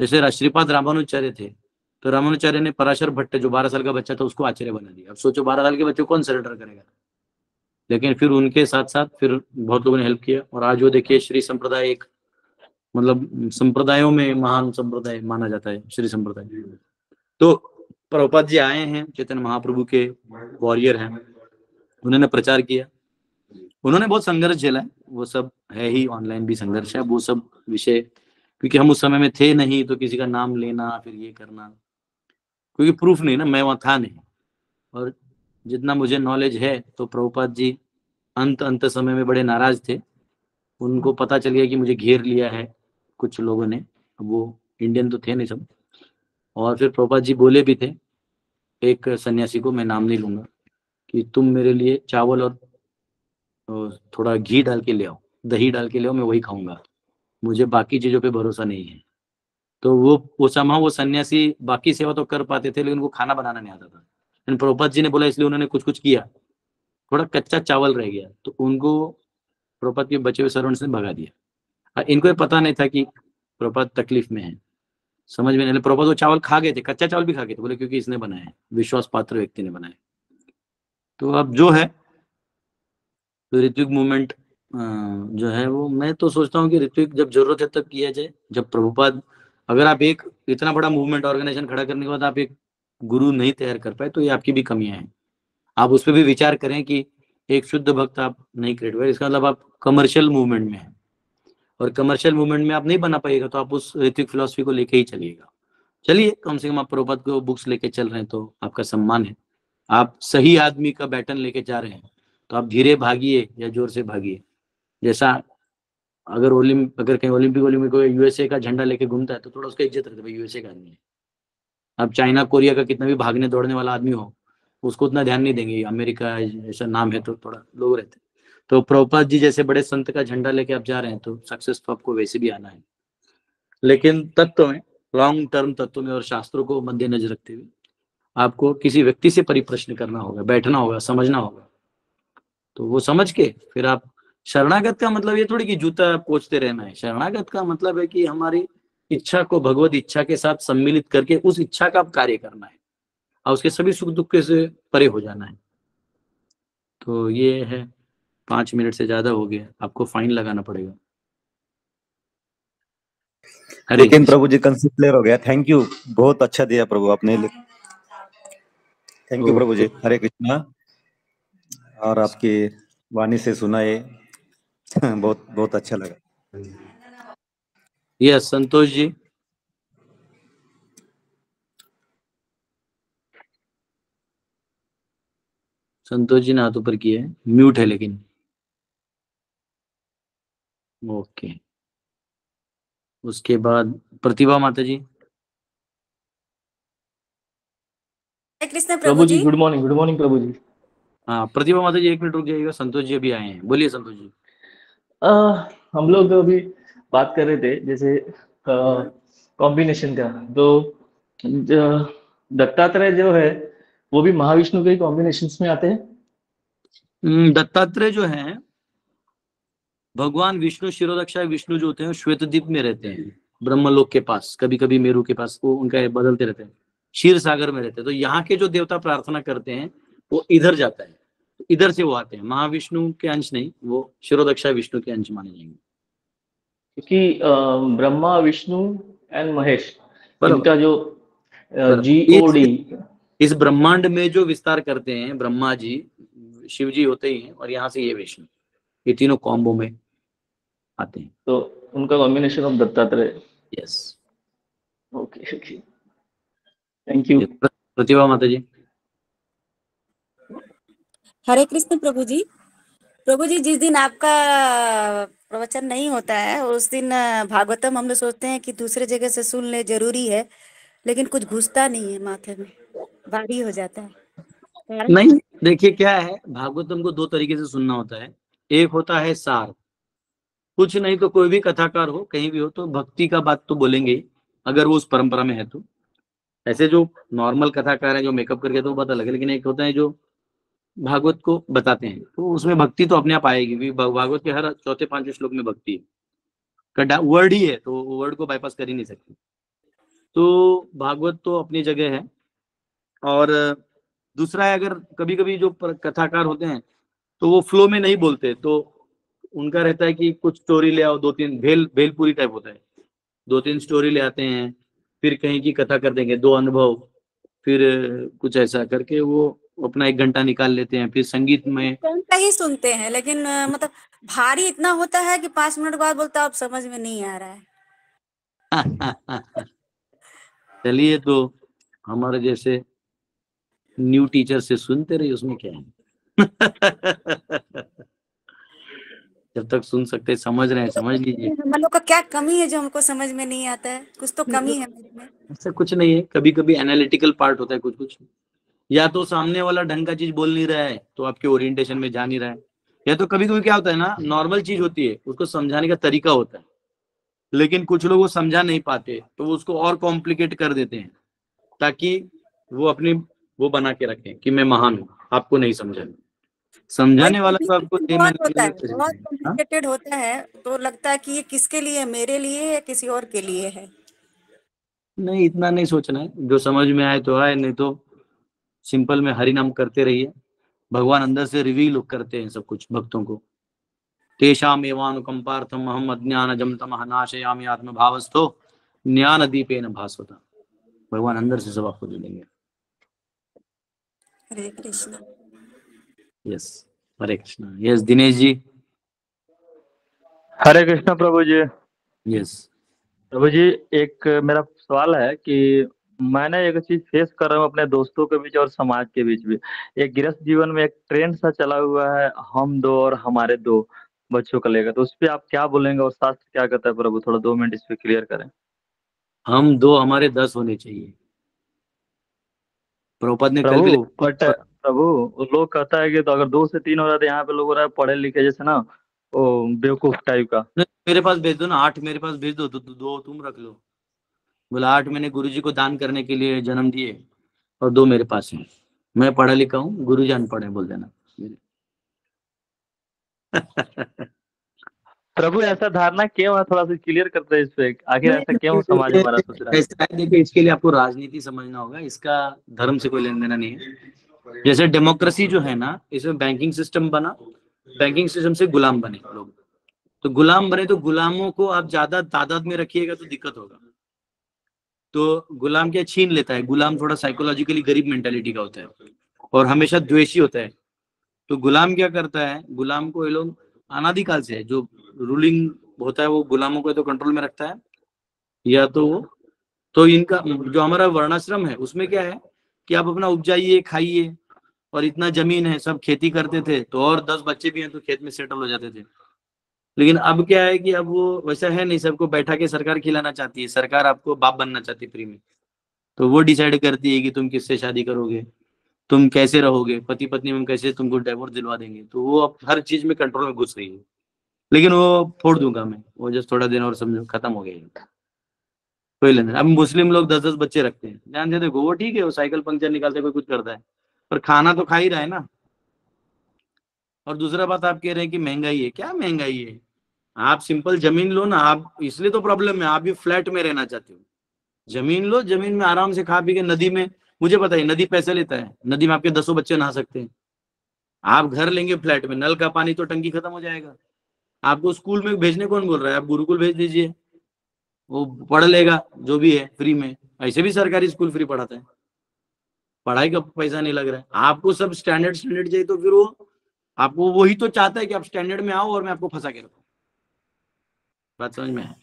जैसे श्रीपाद रामानुचार्य थे, तो रामानुचार्य ने पराशर भट्ट जो 12 साल का बच्चा था उसको आचार्य बना दिया। अब सोचो 12 साल के बच्चे को कौन सरेंडर करेगा, लेकिन फिर उनके साथ साथ फिर बहुत लोगों ने हेल्प किया, और आज वो देखिए श्री संप्रदाय एक मतलब संप्रदायों में महान संप्रदाय माना जाता है श्री संप्रदाय। तो प्रभुपाद जी आए हैं, चैतन्य महाप्रभु के वॉरियर हैं, उन्होंने प्रचार किया, उन्होंने बहुत संघर्ष झेला है, वो सब है ही, ऑनलाइन भी संघर्ष है, वो सब विषय, क्योंकि हम उस समय में थे नहीं, तो किसी का नाम लेना फिर ये करना, क्योंकि प्रूफ नहीं ना, मैं वहां था नहीं। और जितना मुझे नॉलेज है तो प्रभुपाद जी अंत समय में बड़े नाराज थे, उनको पता चल गया कि मुझे घेर लिया है कुछ लोगों ने, वो इंडियन तो थे नहीं सब, और फिर प्रभुपाद जी बोले भी थे एक सन्यासी को, मैं नाम नहीं लूंगा, कि तुम मेरे लिए चावल और थोड़ा घी डाल के ले आओ, दही डाल के ले आओ, मैं वही खाऊंगा, मुझे बाकी चीजों पे भरोसा नहीं है। तो वो समा वो सन्यासी बाकी सेवा तो कर पाते थे, लेकिन उनको खाना बनाना नहीं आता था। लेकिन प्रभुपाद जी ने बोला, इसलिए उन्होंने कुछ कुछ किया, थोड़ा कच्चा चावल रह गया तो उनको प्रभुपाद के बचे हुए सर्वेंट्स ने भगा दिया। इनको ये पता नहीं था कि प्रभुपाद तकलीफ में है, समझ में नहीं। प्रभुपाद वो चावल खा गए थे, कच्चा चावल भी खा गए थे, बोले क्योंकि इसने बनाया है, विश्वास पात्र व्यक्ति ने बनाया। तो अब जो है तो ऋत्विक मूवमेंट जो है वो, मैं तो सोचता हूँ कि ऋत्विक जब जरूरत है तब किया जाए, जब प्रभुपाद, अगर आप एक इतना बड़ा मूवमेंट ऑर्गेनाइजेशन खड़ा करने के बाद आप एक गुरु नहीं तैयार कर पाए तो ये आपकी भी कमियां हैं। आप उस पर भी विचार करें कि एक शुद्ध भक्त आप नहीं क्रिएट हुए, इसका मतलब आप कमर्शियल मूवमेंट में हैं, और कमर्शियल मूवमेंट में आप नहीं बना पाइएगा तो आप उस ऋत्विक फिलॉसफी को लेके ही चलिएगा। चलिए, कम से कम आप प्रभुपाद को बुक्स लेके चल रहे हैं तो आपका सम्मान है, आप सही आदमी का बैटन लेके जा रहे हैं, तो आप धीरे भागिए या जोर से भागिए। जैसा अगर कहीं ओलंपिक को USA का झंडा लेके घूमता है तो थोड़ा उसका इज्जत रहता है, भाई USA का आदमी है। अब चाइना कोरिया का कितना भी भागने दौड़ने वाला आदमी हो, उसको उतना ध्यान नहीं देंगे, अमेरिका ऐसा नाम है तो थोड़ा लोग रहते हैं। तो प्रभुपाद जी जैसे बड़े संत का झंडा लेके आप जा रहे हैं तो सक्सेस तो आपको वैसे भी आना है, लेकिन तत्व में, लॉन्ग टर्म तत्व में और शास्त्रों को मद्देनजर रखते हुए आपको किसी व्यक्ति से परिप्रश्न करना होगा, बैठना होगा, समझना होगा। तो वो समझ के फिर आप, शरणागत का मतलब ये थोड़ी कि जूता पोंछते रहना है, शरणागत का मतलब है कि हमारी इच्छा को भगवत इच्छा के साथ सम्मिलित करके उस इच्छा का कार्य करना है और उसके सभी सुख दुख से परे हो जाना है। तो ये है, 5 मिनट से ज्यादा हो गया, आपको फाइन लगाना पड़ेगा। लेकिन प्रभु जी कंसेप्ट क्लियर हो गया, थैंक यू, बहुत अच्छा दिया प्रभु आपने, थैंक यू प्रभु जी, हरे कृष्णा। और आपकी वाणी से सुना ये बहुत बहुत अच्छा लगा। यस, संतोष जी। संतोष जी ने हाथ ऊपर किया है, म्यूट है लेकिन, ओके। उसके बाद प्रतिभा माता जी। कृष्ण प्रभु जी, गुड मॉर्निंग प्रभु जी। हाँ, प्रतिभा माता जी 1 मिनट रुक जाइएगा, संतोष जी अभी आए हैं, बोलिए संतोष जी। हम लोग अभी बात कर रहे थे जैसे कॉम्बिनेशन का, तो दत्तात्रेय जो है वो भी महाविष्णु के कॉम्बिनेशन में आते हैं। दत्तात्रेय जो है भगवान विष्णु, शिरोरक्षा विष्णु जो होते हैं श्वेतद्वीप में रहते हैं, ब्रह्मलोक के पास, कभी कभी मेरू के पास, वो उनका बदलते रहते हैं, क्षीर सागर में रहते हैं। तो यहाँ के जो देवता प्रार्थना करते हैं वो इधर जाता है, इधर से वो आते हैं, महाविष्णु के अंश नहीं, वो शिरोरक्षा विष्णु के अंश माने जाएंगे, क्योंकि ब्रह्मा, विष्णु एंड महेश, इनका जो GOD इस ब्रह्मांड में जो विस्तार करते हैं ब्रह्मा जी, शिव जी होते ही हैं और यहाँ से ये विष्णु, ये तीनों कॉम्बो में आते हैं। तो उनका combination of Dattatreya. Yes. Okay okay, thank you. Pratibha माता जी। हरे कृष्ण प्रभु जी। प्रभु जी, जिस दिन आपका प्रवचन नहीं होता है उस दिन भागवतम हम लोग सोचते हैं कि दूसरे जगह से सुन ले, जरूरी है, लेकिन कुछ घुसता नहीं है माथे में, भारी हो जाता है। कारण नहीं, देखिए क्या है, भागवतम को दो तरीके से सुनना होता है। एक होता है सार, कुछ नहीं तो कोई भी कथाकार हो कहीं भी हो तो भक्ति का बात तो बोलेंगे ही, अगर वो उस परंपरा में है तो। ऐसे जो नॉर्मल कथाकार है जो मेकअप करके तो बात अलग है, लेकिन एक होता है जो भागवत को बताते हैं तो उसमें भक्ति तो अपने आप आएगी, क्योंकि भागवत के हर चौथे पांचवें श्लोक में भक्ति है, वर्ड ही है, तो वर्ड को बाईपास कर ही नहीं सकते। तो भागवत तो अपनी जगह है। और दूसरा है, अगर कभी कभी जो कथाकार होते हैं तो वो फ्लो में नहीं बोलते, तो उनका रहता है कि कुछ स्टोरी ले आओ, दो तीन भेलपुरी टाइप होता है, दो तीन स्टोरी ले आते हैं, फिर कहीं की कथा कर देंगे, दो अनुभव, फिर कुछ ऐसा करके वो अपना 1 घंटा निकाल लेते हैं। फिर संगीत में कौन सा ही सुनते हैं, लेकिन मतलब भारी इतना होता है कि 5 मिनट बाद बोलता है अब समझ में नहीं आ रहा है। चलिए, तो हमारे जैसे न्यू टीचर से सुनते रहिए, उसमें क्या है। जब तक सुन सकते समझ रहे हैं समझ लीजिए। हम लोग का क्या कमी है जो हमको समझ में नहीं आता है? कुछ तो कमी है मेरे में। ऐसा कुछ नहीं है, कभी कभी एनालिटिकल पार्ट होता है कुछ कुछ, या तो सामने वाला ढंग का चीज बोल नहीं रहा है तो आपके ओरिएंटेशन में जा नहीं रहा है, या तो कभी कभी क्या होता है ना, नॉर्मल चीज होती है उसको समझाने का तरीका होता है, लेकिन कुछ लोग वो समझा नहीं पाते तो वो उसको और कॉम्प्लिकेट कर देते हैं ताकि वो अपनी वो बना के रखें कि मैं महान हूँ, आपको नहीं समझा। समझाने वाला तो आपको बहुत होता है, बहुत कॉम्प्लिकेटेड होता है, तो लगता है कि ये किसके लिए है, मेरे लिए है, किसी और के लिए है। नहीं, इतना नहीं सोचना है, जो समझ में आए तो आए, नहीं तो सिंपल में हरि नाम करते रहिए। भगवान अंदर से रिवील करते हैं सब कुछ भक्तों को। तेषाम एवानुकंपार्थम अहम अज्ञानजं तमः नाशयामि आत्मभावस्थो ज्ञान दीपेन भास्वता। भगवान अंदर से सब आपको दे देंगे। हरे कृष्ण। यस, हरे कृष्णा। यस, दिनेश जी। हरे कृष्ण प्रभु जी। यस प्रभु जी, एक मेरा सवाल है कि मैंने एक चीज फेस कर रहा हूँ अपने दोस्तों के बीच और समाज के बीच भी। एक गृहस्थ जीवन में एक ट्रेंड सा चला हुआ है, हम दो और हमारे दो बच्चों को लेकर, तो उस पर आप क्या बोलेंगे और शास्त्र क्या कहता है प्रभु? थोड़ा 2 मिनट इस पे क्लियर करें। हम दो हमारे 10 होने चाहिए। प्रभुपाद ने कल भी प्रभु बट प्रभु लोग कहता है कि तो अगर 2 से 3 हो रहा है तो यहाँ पे लोग हो रहा है पढ़े लिखे जैसे ना, वो बेवकूफ टाइप का। मेरे पास भेज दो ना, 8 मेरे पास भेज दो, तो 2 तुम रख लो। बोला 8 मैंने गुरुजी को दान करने के लिए जन्म दिए और 2 मेरे पास हैं। मैं पढ़ा लिखा हूँ, गुरुजी अनपढ़ है, बोल देना। प्रभु ऐसा धारणा क्यों है? थोड़ा सा क्लियर करते हैं इस पे, आखिर ऐसा क्यों समाज हमारा सोच रहा है? ऐसा है, देखिए इसके लिए आपको राजनीति समझना होगा, इसका धर्म से कोई लेना देना नहीं है। जैसे डेमोक्रेसी जो है ना, इसमें बैंकिंग सिस्टम बना, बैंकिंग सिस्टम से गुलाम बने लोग, तो गुलाम बने तो गुलामों को आप ज्यादा तादाद में रखिएगा तो दिक्कत होगा। तो गुलाम क्या छीन लेता है, गुलाम थोड़ा साइकोलॉजिकली गरीब मेंटेलिटी का होता है और हमेशा द्वेषी होता है। तो गुलाम क्या करता है, गुलाम को ये लोग अनादिकाल से है, जो रूलिंग होता है वो गुलामों को तो कंट्रोल में रखता है, या तो वो, तो इनका जो हमारा वर्णाश्रम है उसमें क्या है कि आप अपना उपजाइए खाइए, और इतना जमीन है, सब खेती करते थे, तो और 10 बच्चे भी हैं तो खेत में सेटल हो जाते थे। लेकिन अब क्या है कि अब वो वैसा है नहीं, सबको बैठा के सरकार खिलाना चाहती है, सरकार आपको बाप बनना चाहती है फ्री में। तो वो डिसाइड करती है कि तुम किससे शादी करोगे, तुम कैसे रहोगे, पति पत्नी में कैसे तुमको डिवोर्स दिलवा देंगे, तो वो अब हर चीज में कंट्रोल में घुस रही है। लेकिन वो फोड़ दूंगा मैं, वो जस्ट थोड़ा दिन और समझो खत्म हो गया, कोई लेना। अब मुस्लिम लोग 10-10 बच्चे रखते हैं, ध्यान से देखो, वो ठीक है, वो साइकिल पंक्चर निकालते, कोई कुछ करता है, पर खाना तो खा ही रहा है ना। और दूसरा बात, आप कह रहे हैं कि महंगाई है, क्या महंगाई है? आप सिंपल जमीन लो ना, आप इसलिए तो प्रॉब्लम है, आप भी फ्लैट में रहना चाहते हो, जमीन लो, जमीन में आराम से खा पी के, नदी में, मुझे पता है नदी पैसे लेता है, नदी में आपके 10 बच्चे नहा सकते हैं। आप घर लेंगे फ्लैट में, नल का पानी तो टंकी खत्म हो जाएगा। आपको स्कूल में भेजने कौन बोल रहा है? आप गुरुकुल भेज दीजिए, वो पढ़ लेगा जो भी है फ्री में। ऐसे भी सरकारी स्कूल फ्री पढ़ाता है, पढ़ाई का पैसा नहीं लग रहा है। आपको सब स्टैंडर्ड चाहिए तो फिर वो आपको वही तो चाहता है कि आप स्टैंडर्ड में आओ और मैं आपको फंसा के रखूं। बात समझ में है?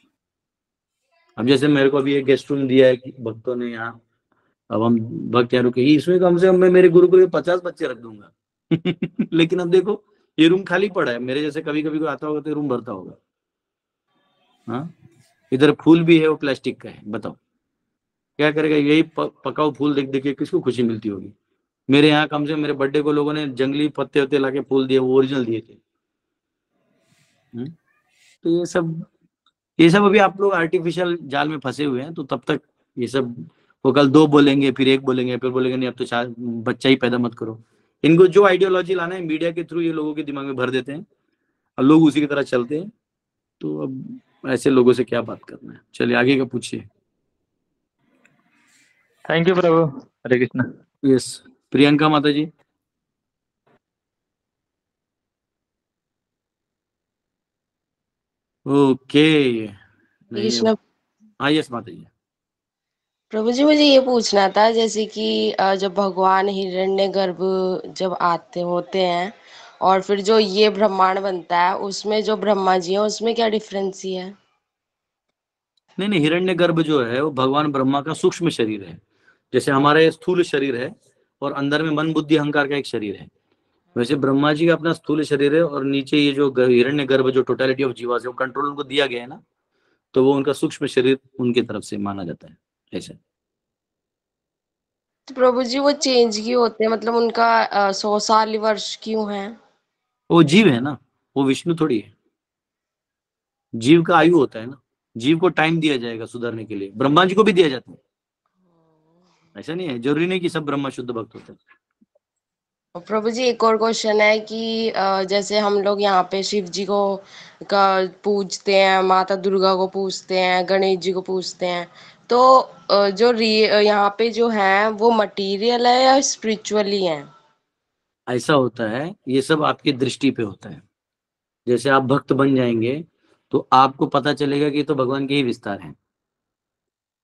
अब जैसे मेरे को अभी एक गेस्ट रूम दिया है कि भक्तों ने यहाँ, अब हम भक्त यहाँ रुके, इसमें कम से कम मैं मेरे गुरुकुल के 50 बच्चे रख दूंगा। लेकिन अब देखो ये रूम खाली पड़ा है, मेरे जैसे कभी कभी कोई आता होगा तो ये रूम भरता होगा। हाँ, इधर फूल भी है, वो प्लास्टिक का है, बताओ क्या करेगा? यही पकाओ फूल देख देख के किसको खुशी मिलती होगी? मेरे यहाँ कम से कम मेरे बर्थडे को लोगों ने जंगली पत्ते वत्ते लाके फूल दिए, वो ओरिजिनल दिए थे। तो ये सब अभी आप लोग आर्टिफिशियल जाल में फंसे हुए हैं। तो तब तक ये सब, वो कल 2 बोलेंगे, फिर 1 बोलेंगे, फिर बोलेंगे नहीं अब तो 4 बच्चा ही पैदा मत करो। इनको जो आइडियोलॉजी लाना है मीडिया के थ्रू ये लोगों के दिमाग में भर देते हैं और लोग उसी की तरह चलते हैं। तो अब ऐसे लोगों से क्या बात करना है? चलिए आगे का पूछिए। Thank you Prabhu. Hare Krishna. Yes, Priyanka माता जी। ओके, नहीं, कृष्ण हाँ यस माता जी। प्रभु जी, मुझे ये पूछना था, जैसे कि जब भगवान हिरण्यगर्भ जब आते होते हैं और फिर जो ये ब्रह्मांड बनता है, उसमें जो ब्रह्मा जी है उसमें क्या डिफरेंस ही है? नहीं, हिरण्यगर्भ जो है वो भगवान ब्रह्मा का सूक्ष्म शरीर है। जैसे हमारे स्थूल शरीर है और अंदर में मन बुद्धि अहंकार का एक शरीर है, वैसे ब्रह्मा जी का अपना स्थूल शरीर है और नीचे ये जो हिरण्यगर्भ जो टोटलिटी ऑफ जीवा से कंट्रोल उनको दिया गया है ना, तो वो उनका सूक्ष्म शरीर उनकी तरफ से माना जाता है ऐसा। तो प्रभु जी वो चेंज क्यों होते हैं, मतलब उनका 100 साल वर्ष क्यों है? वो जीव है ना, वो विष्णु थोड़ी है। जीव का आयु होता है ना, जीव को टाइम दिया जाएगा सुधरने के लिए, ब्रह्मा जी को भी दिया जाता है। ऐसा नहीं है, जरूरी नहीं कि सब ब्रह्मा शुद्ध भक्त होते हैं। और प्रभु जी एक और क्वेश्चन है कि जैसे हम लोग यहाँ पे शिव जी को का पूजते हैं, माता दुर्गा को पूजते हैं, गणेश जी को पूजते हैं, तो जो यहाँ पे जो है वो मटेरियल है या स्पिरिचुअली है? ऐसा होता है, ये सब आपकी दृष्टि पे होता है। जैसे आप भक्त बन जाएंगे तो आपको पता चलेगा कि तो भगवान के ही विस्तार हैं,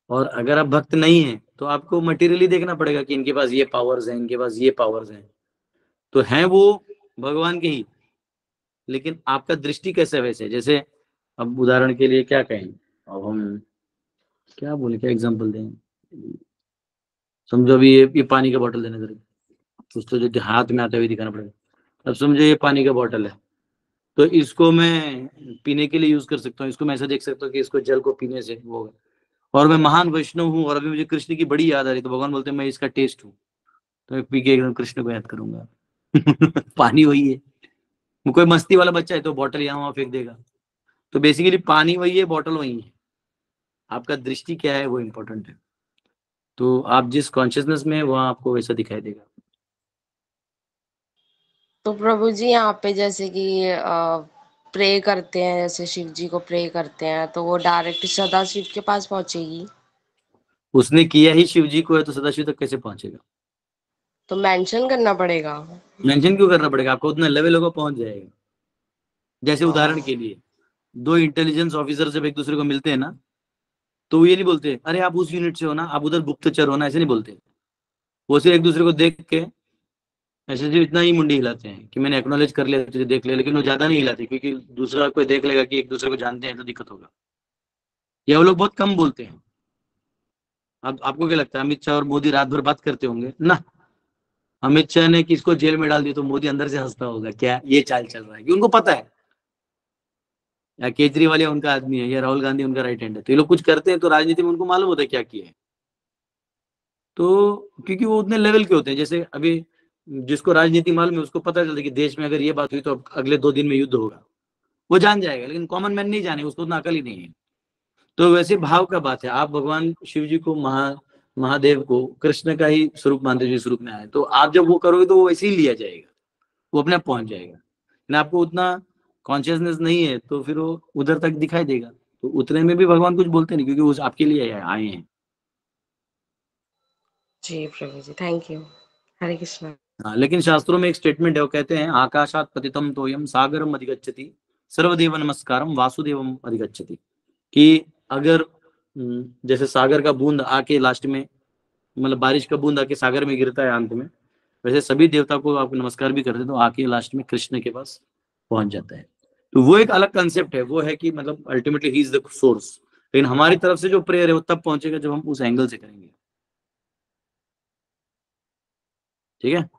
और अगर आप भक्त नहीं है तो आपको मटेरियली देखना पड़ेगा कि इनके पास ये पावर्स हैं, इनके पास ये पावर्स हैं, तो हैं वो भगवान के ही, लेकिन आपका दृष्टि कैसे वैसे। जैसे अब उदाहरण के लिए क्या कहें, अब हम क्या बोले, क्या एग्जांपल दें? समझो अभी ये पानी का बोतल देने जरूर, कुछ तो जो हाथ में आते हुए दिखाना पड़ेगा। अब समझो ये पानी का बोतल है, तो इसको मैं पीने के लिए यूज कर सकता हूँ, इसको मैं ऐसा देख सकता हूँ कि इसको जल को पीने से वो होगा, और मैं महान वैष्णव हूँ और अभी मुझे कृष्ण की बड़ी याद आ रही, तो भगवान बोलते हैं मैं इसका टेस्ट हूँ, तो मैं पी के एकदम कृष्ण को याद करूंगा। पानी वही है। कोई मस्ती वाला बच्चा है तो बॉटल यहाँ वहां फेंक देगा, तो बेसिकली पानी वही है, बॉटल वही है। आपका दृष्टि क्या है वो इम्पोर्टेंट है। तो आप जिस कॉन्शियसनेस में वहां आपको वैसा दिखाई देगा। तो प्रभु जी यहाँ पे जैसे कि प्रे करते हैं, जैसे शिव जी को प्रे करते हैं, तो वो डायरेक्ट सदा शिव के पास पहुंचेगी? उसने किया ही शिव जी को है तो सदाशिव तक कैसे पहुंचेगा? तो मेंशन करना पड़ेगा? मेंशन क्यों करना पड़ेगा? आपको उतना लेवल होगा पहुंच जाएगा। जैसे उदाहरण के लिए 2 इंटेलिजेंस ऑफिसर जब एक दूसरे को मिलते हैं ना, तो वो ये नहीं बोलते अरे आप उस यूनिट से हो ना, आप उधर गुप्तचर हो ना, ऐसे नहीं बोलते। वो सिर्फ एक दूसरे को देख के ऐसे सिर्फ इतना ही मुंडी हिलाते हैं कि मैंने एक्नॉलेज कर लिया, तुझे देख लिया, लेकिन वो ज्यादा नहीं हिलाते, क्योंकि दूसरा कोई देख लेगा कि एक दूसरे को जानते हैं तो दिक्कत होगा। ये वो लोग बहुत कम बोलते हैं। अब आपको क्या लगता है अमित शाह और मोदी रात भर बात करते होंगे ना? अमित शाह ने किसको जेल में डाल दिया तो मोदी अंदर से हंसता होगा, क्या ये चाल चल रहा है, कि उनको पता है या केजरीवाल या उनका आदमी है या राहुल गांधी उनका राइट हैंड है, तो ये लोग कुछ करते हैं तो राजनीति में उनको मालूम होता है क्या किया है। तो क्योंकि वो उतने लेवल के होते हैं, जैसे अभी जिसको राजनीति मालूम है उसको पता चलता है कि देश में अगर ये बात हुई तो अगले 2 दिन में युद्ध होगा, वो जान जाएगा, लेकिन कॉमन मैन नहीं जाने, उसको उतना अकल ही नहीं है। तो वैसे भाव का बात है, आप भगवान शिव जी को महादेव को कृष्ण का ही स्वरूप मानते हुए स्वरूप में आए, तो आप जब वो करोगे तो वो वैसे ही लिया जाएगा, वो अपने आप पहुंच जाएगा। ना आपको उतना कॉन्शियसनेस नहीं है तो फिर वो उधर तक दिखाई देगा, तो उतने में भी भगवान कुछ बोलते नहीं, क्योंकि वो आपके लिए आए हैं। जी प्रभु जी, थैंक यू। हरे कृष्णा। हाँ, लेकिन शास्त्रों में एक स्टेटमेंट है, वो कहते हैं आकाशात पतितम तोयम सागरम अधिगच्छति सर्वदेव नमस्कारम वासुदेवम अधिगच्छति, कि अगर जैसे सागर का बूंद आके लास्ट में, मतलब बारिश का बूंद आके सागर में गिरता है अंत में, वैसे सभी देवता को आप नमस्कार भी करते हैं तो आके लास्ट में कृष्ण के पास पहुंच जाता है। तो वो एक अलग कंसेप्ट है, वो है कि मतलब ultimately he is the source, लेकिन हमारी तरफ से जो प्रेयर है वो तब पहुंचेगा जब हम उस एंगल से करेंगे। ठीक है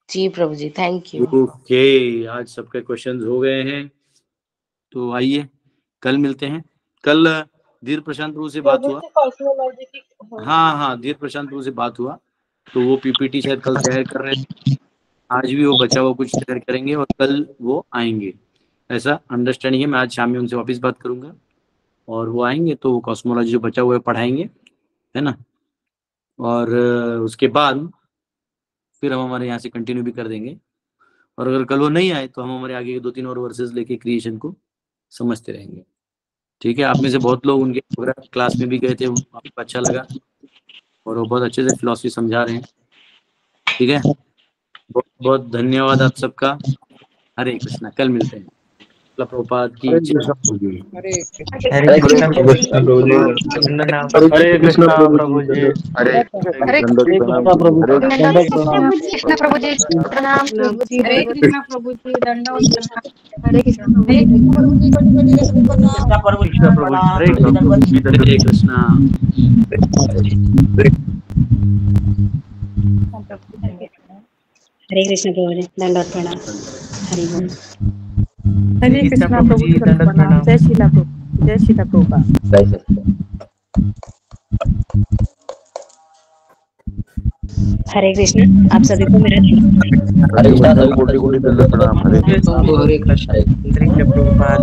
जी प्रभु जी, थैंक यू। ओके, आज सबके क्वेश्चंस हो गए हैं, तो आइए कल मिलते हैं। कल धीर प्रशांत प्रभु से बात हुआ, हाँ धीर प्रशांत प्रभु से बात हुआ, तो वो पीपीटी शायद कल शेयर कर रहे हैं, आज भी वो बचा हुआ कुछ शेयर करेंगे और कल वो आएंगे, ऐसा अंडरस्टैंडिंग है। मैं आज शाम में उनसे वापस बात करूंगा और वो आएंगे तो वो कॉस्मोलॉजी जो बचा हुआ है पढ़ाएंगे, है ना। और उसके बाद फिर हम हमारे यहाँ से कंटिन्यू भी कर देंगे, और अगर कल वो नहीं आए तो हम हमारे आगे के 2-3 और वर्सेस लेके क्रिएशन को समझते रहेंगे। ठीक है, आप में से बहुत लोग उनके क्लास में भी गए थे, आपको अच्छा लगा और वो बहुत अच्छे से फिलॉसफी समझा रहे हैं। ठीक है, बहुत बहुत धन्यवाद आप सबका। हरे कृष्णा, कल मिलते हैं। प्रभुपाद की हरे कृष्णा प्रभु जी, हरे कृष्णा प्रभु जी, हरे कृष्णा प्रभु जी, प्रभु जी प्रणाम। हरे कृष्णा प्रभु जी, दंडवत प्रणाम। हरे कृष्णा प्रभु जी, हरे कृष्णा। हरे कृष्ण प्रभु जी, दंडवत प्रणाम। हरि बोल। हरे कृष्णा प्रभु जी, दंडवत प्रणाम। जय श्रीला प्रभु, जय श्रीला प्रभुपाद। हरे कृष्ण, आप सभी को मेरा हरे कृष्णा, सभी कोटि कोटि दंडवत प्रणाम। हरे हरे कृष्ण प्रभुपाद।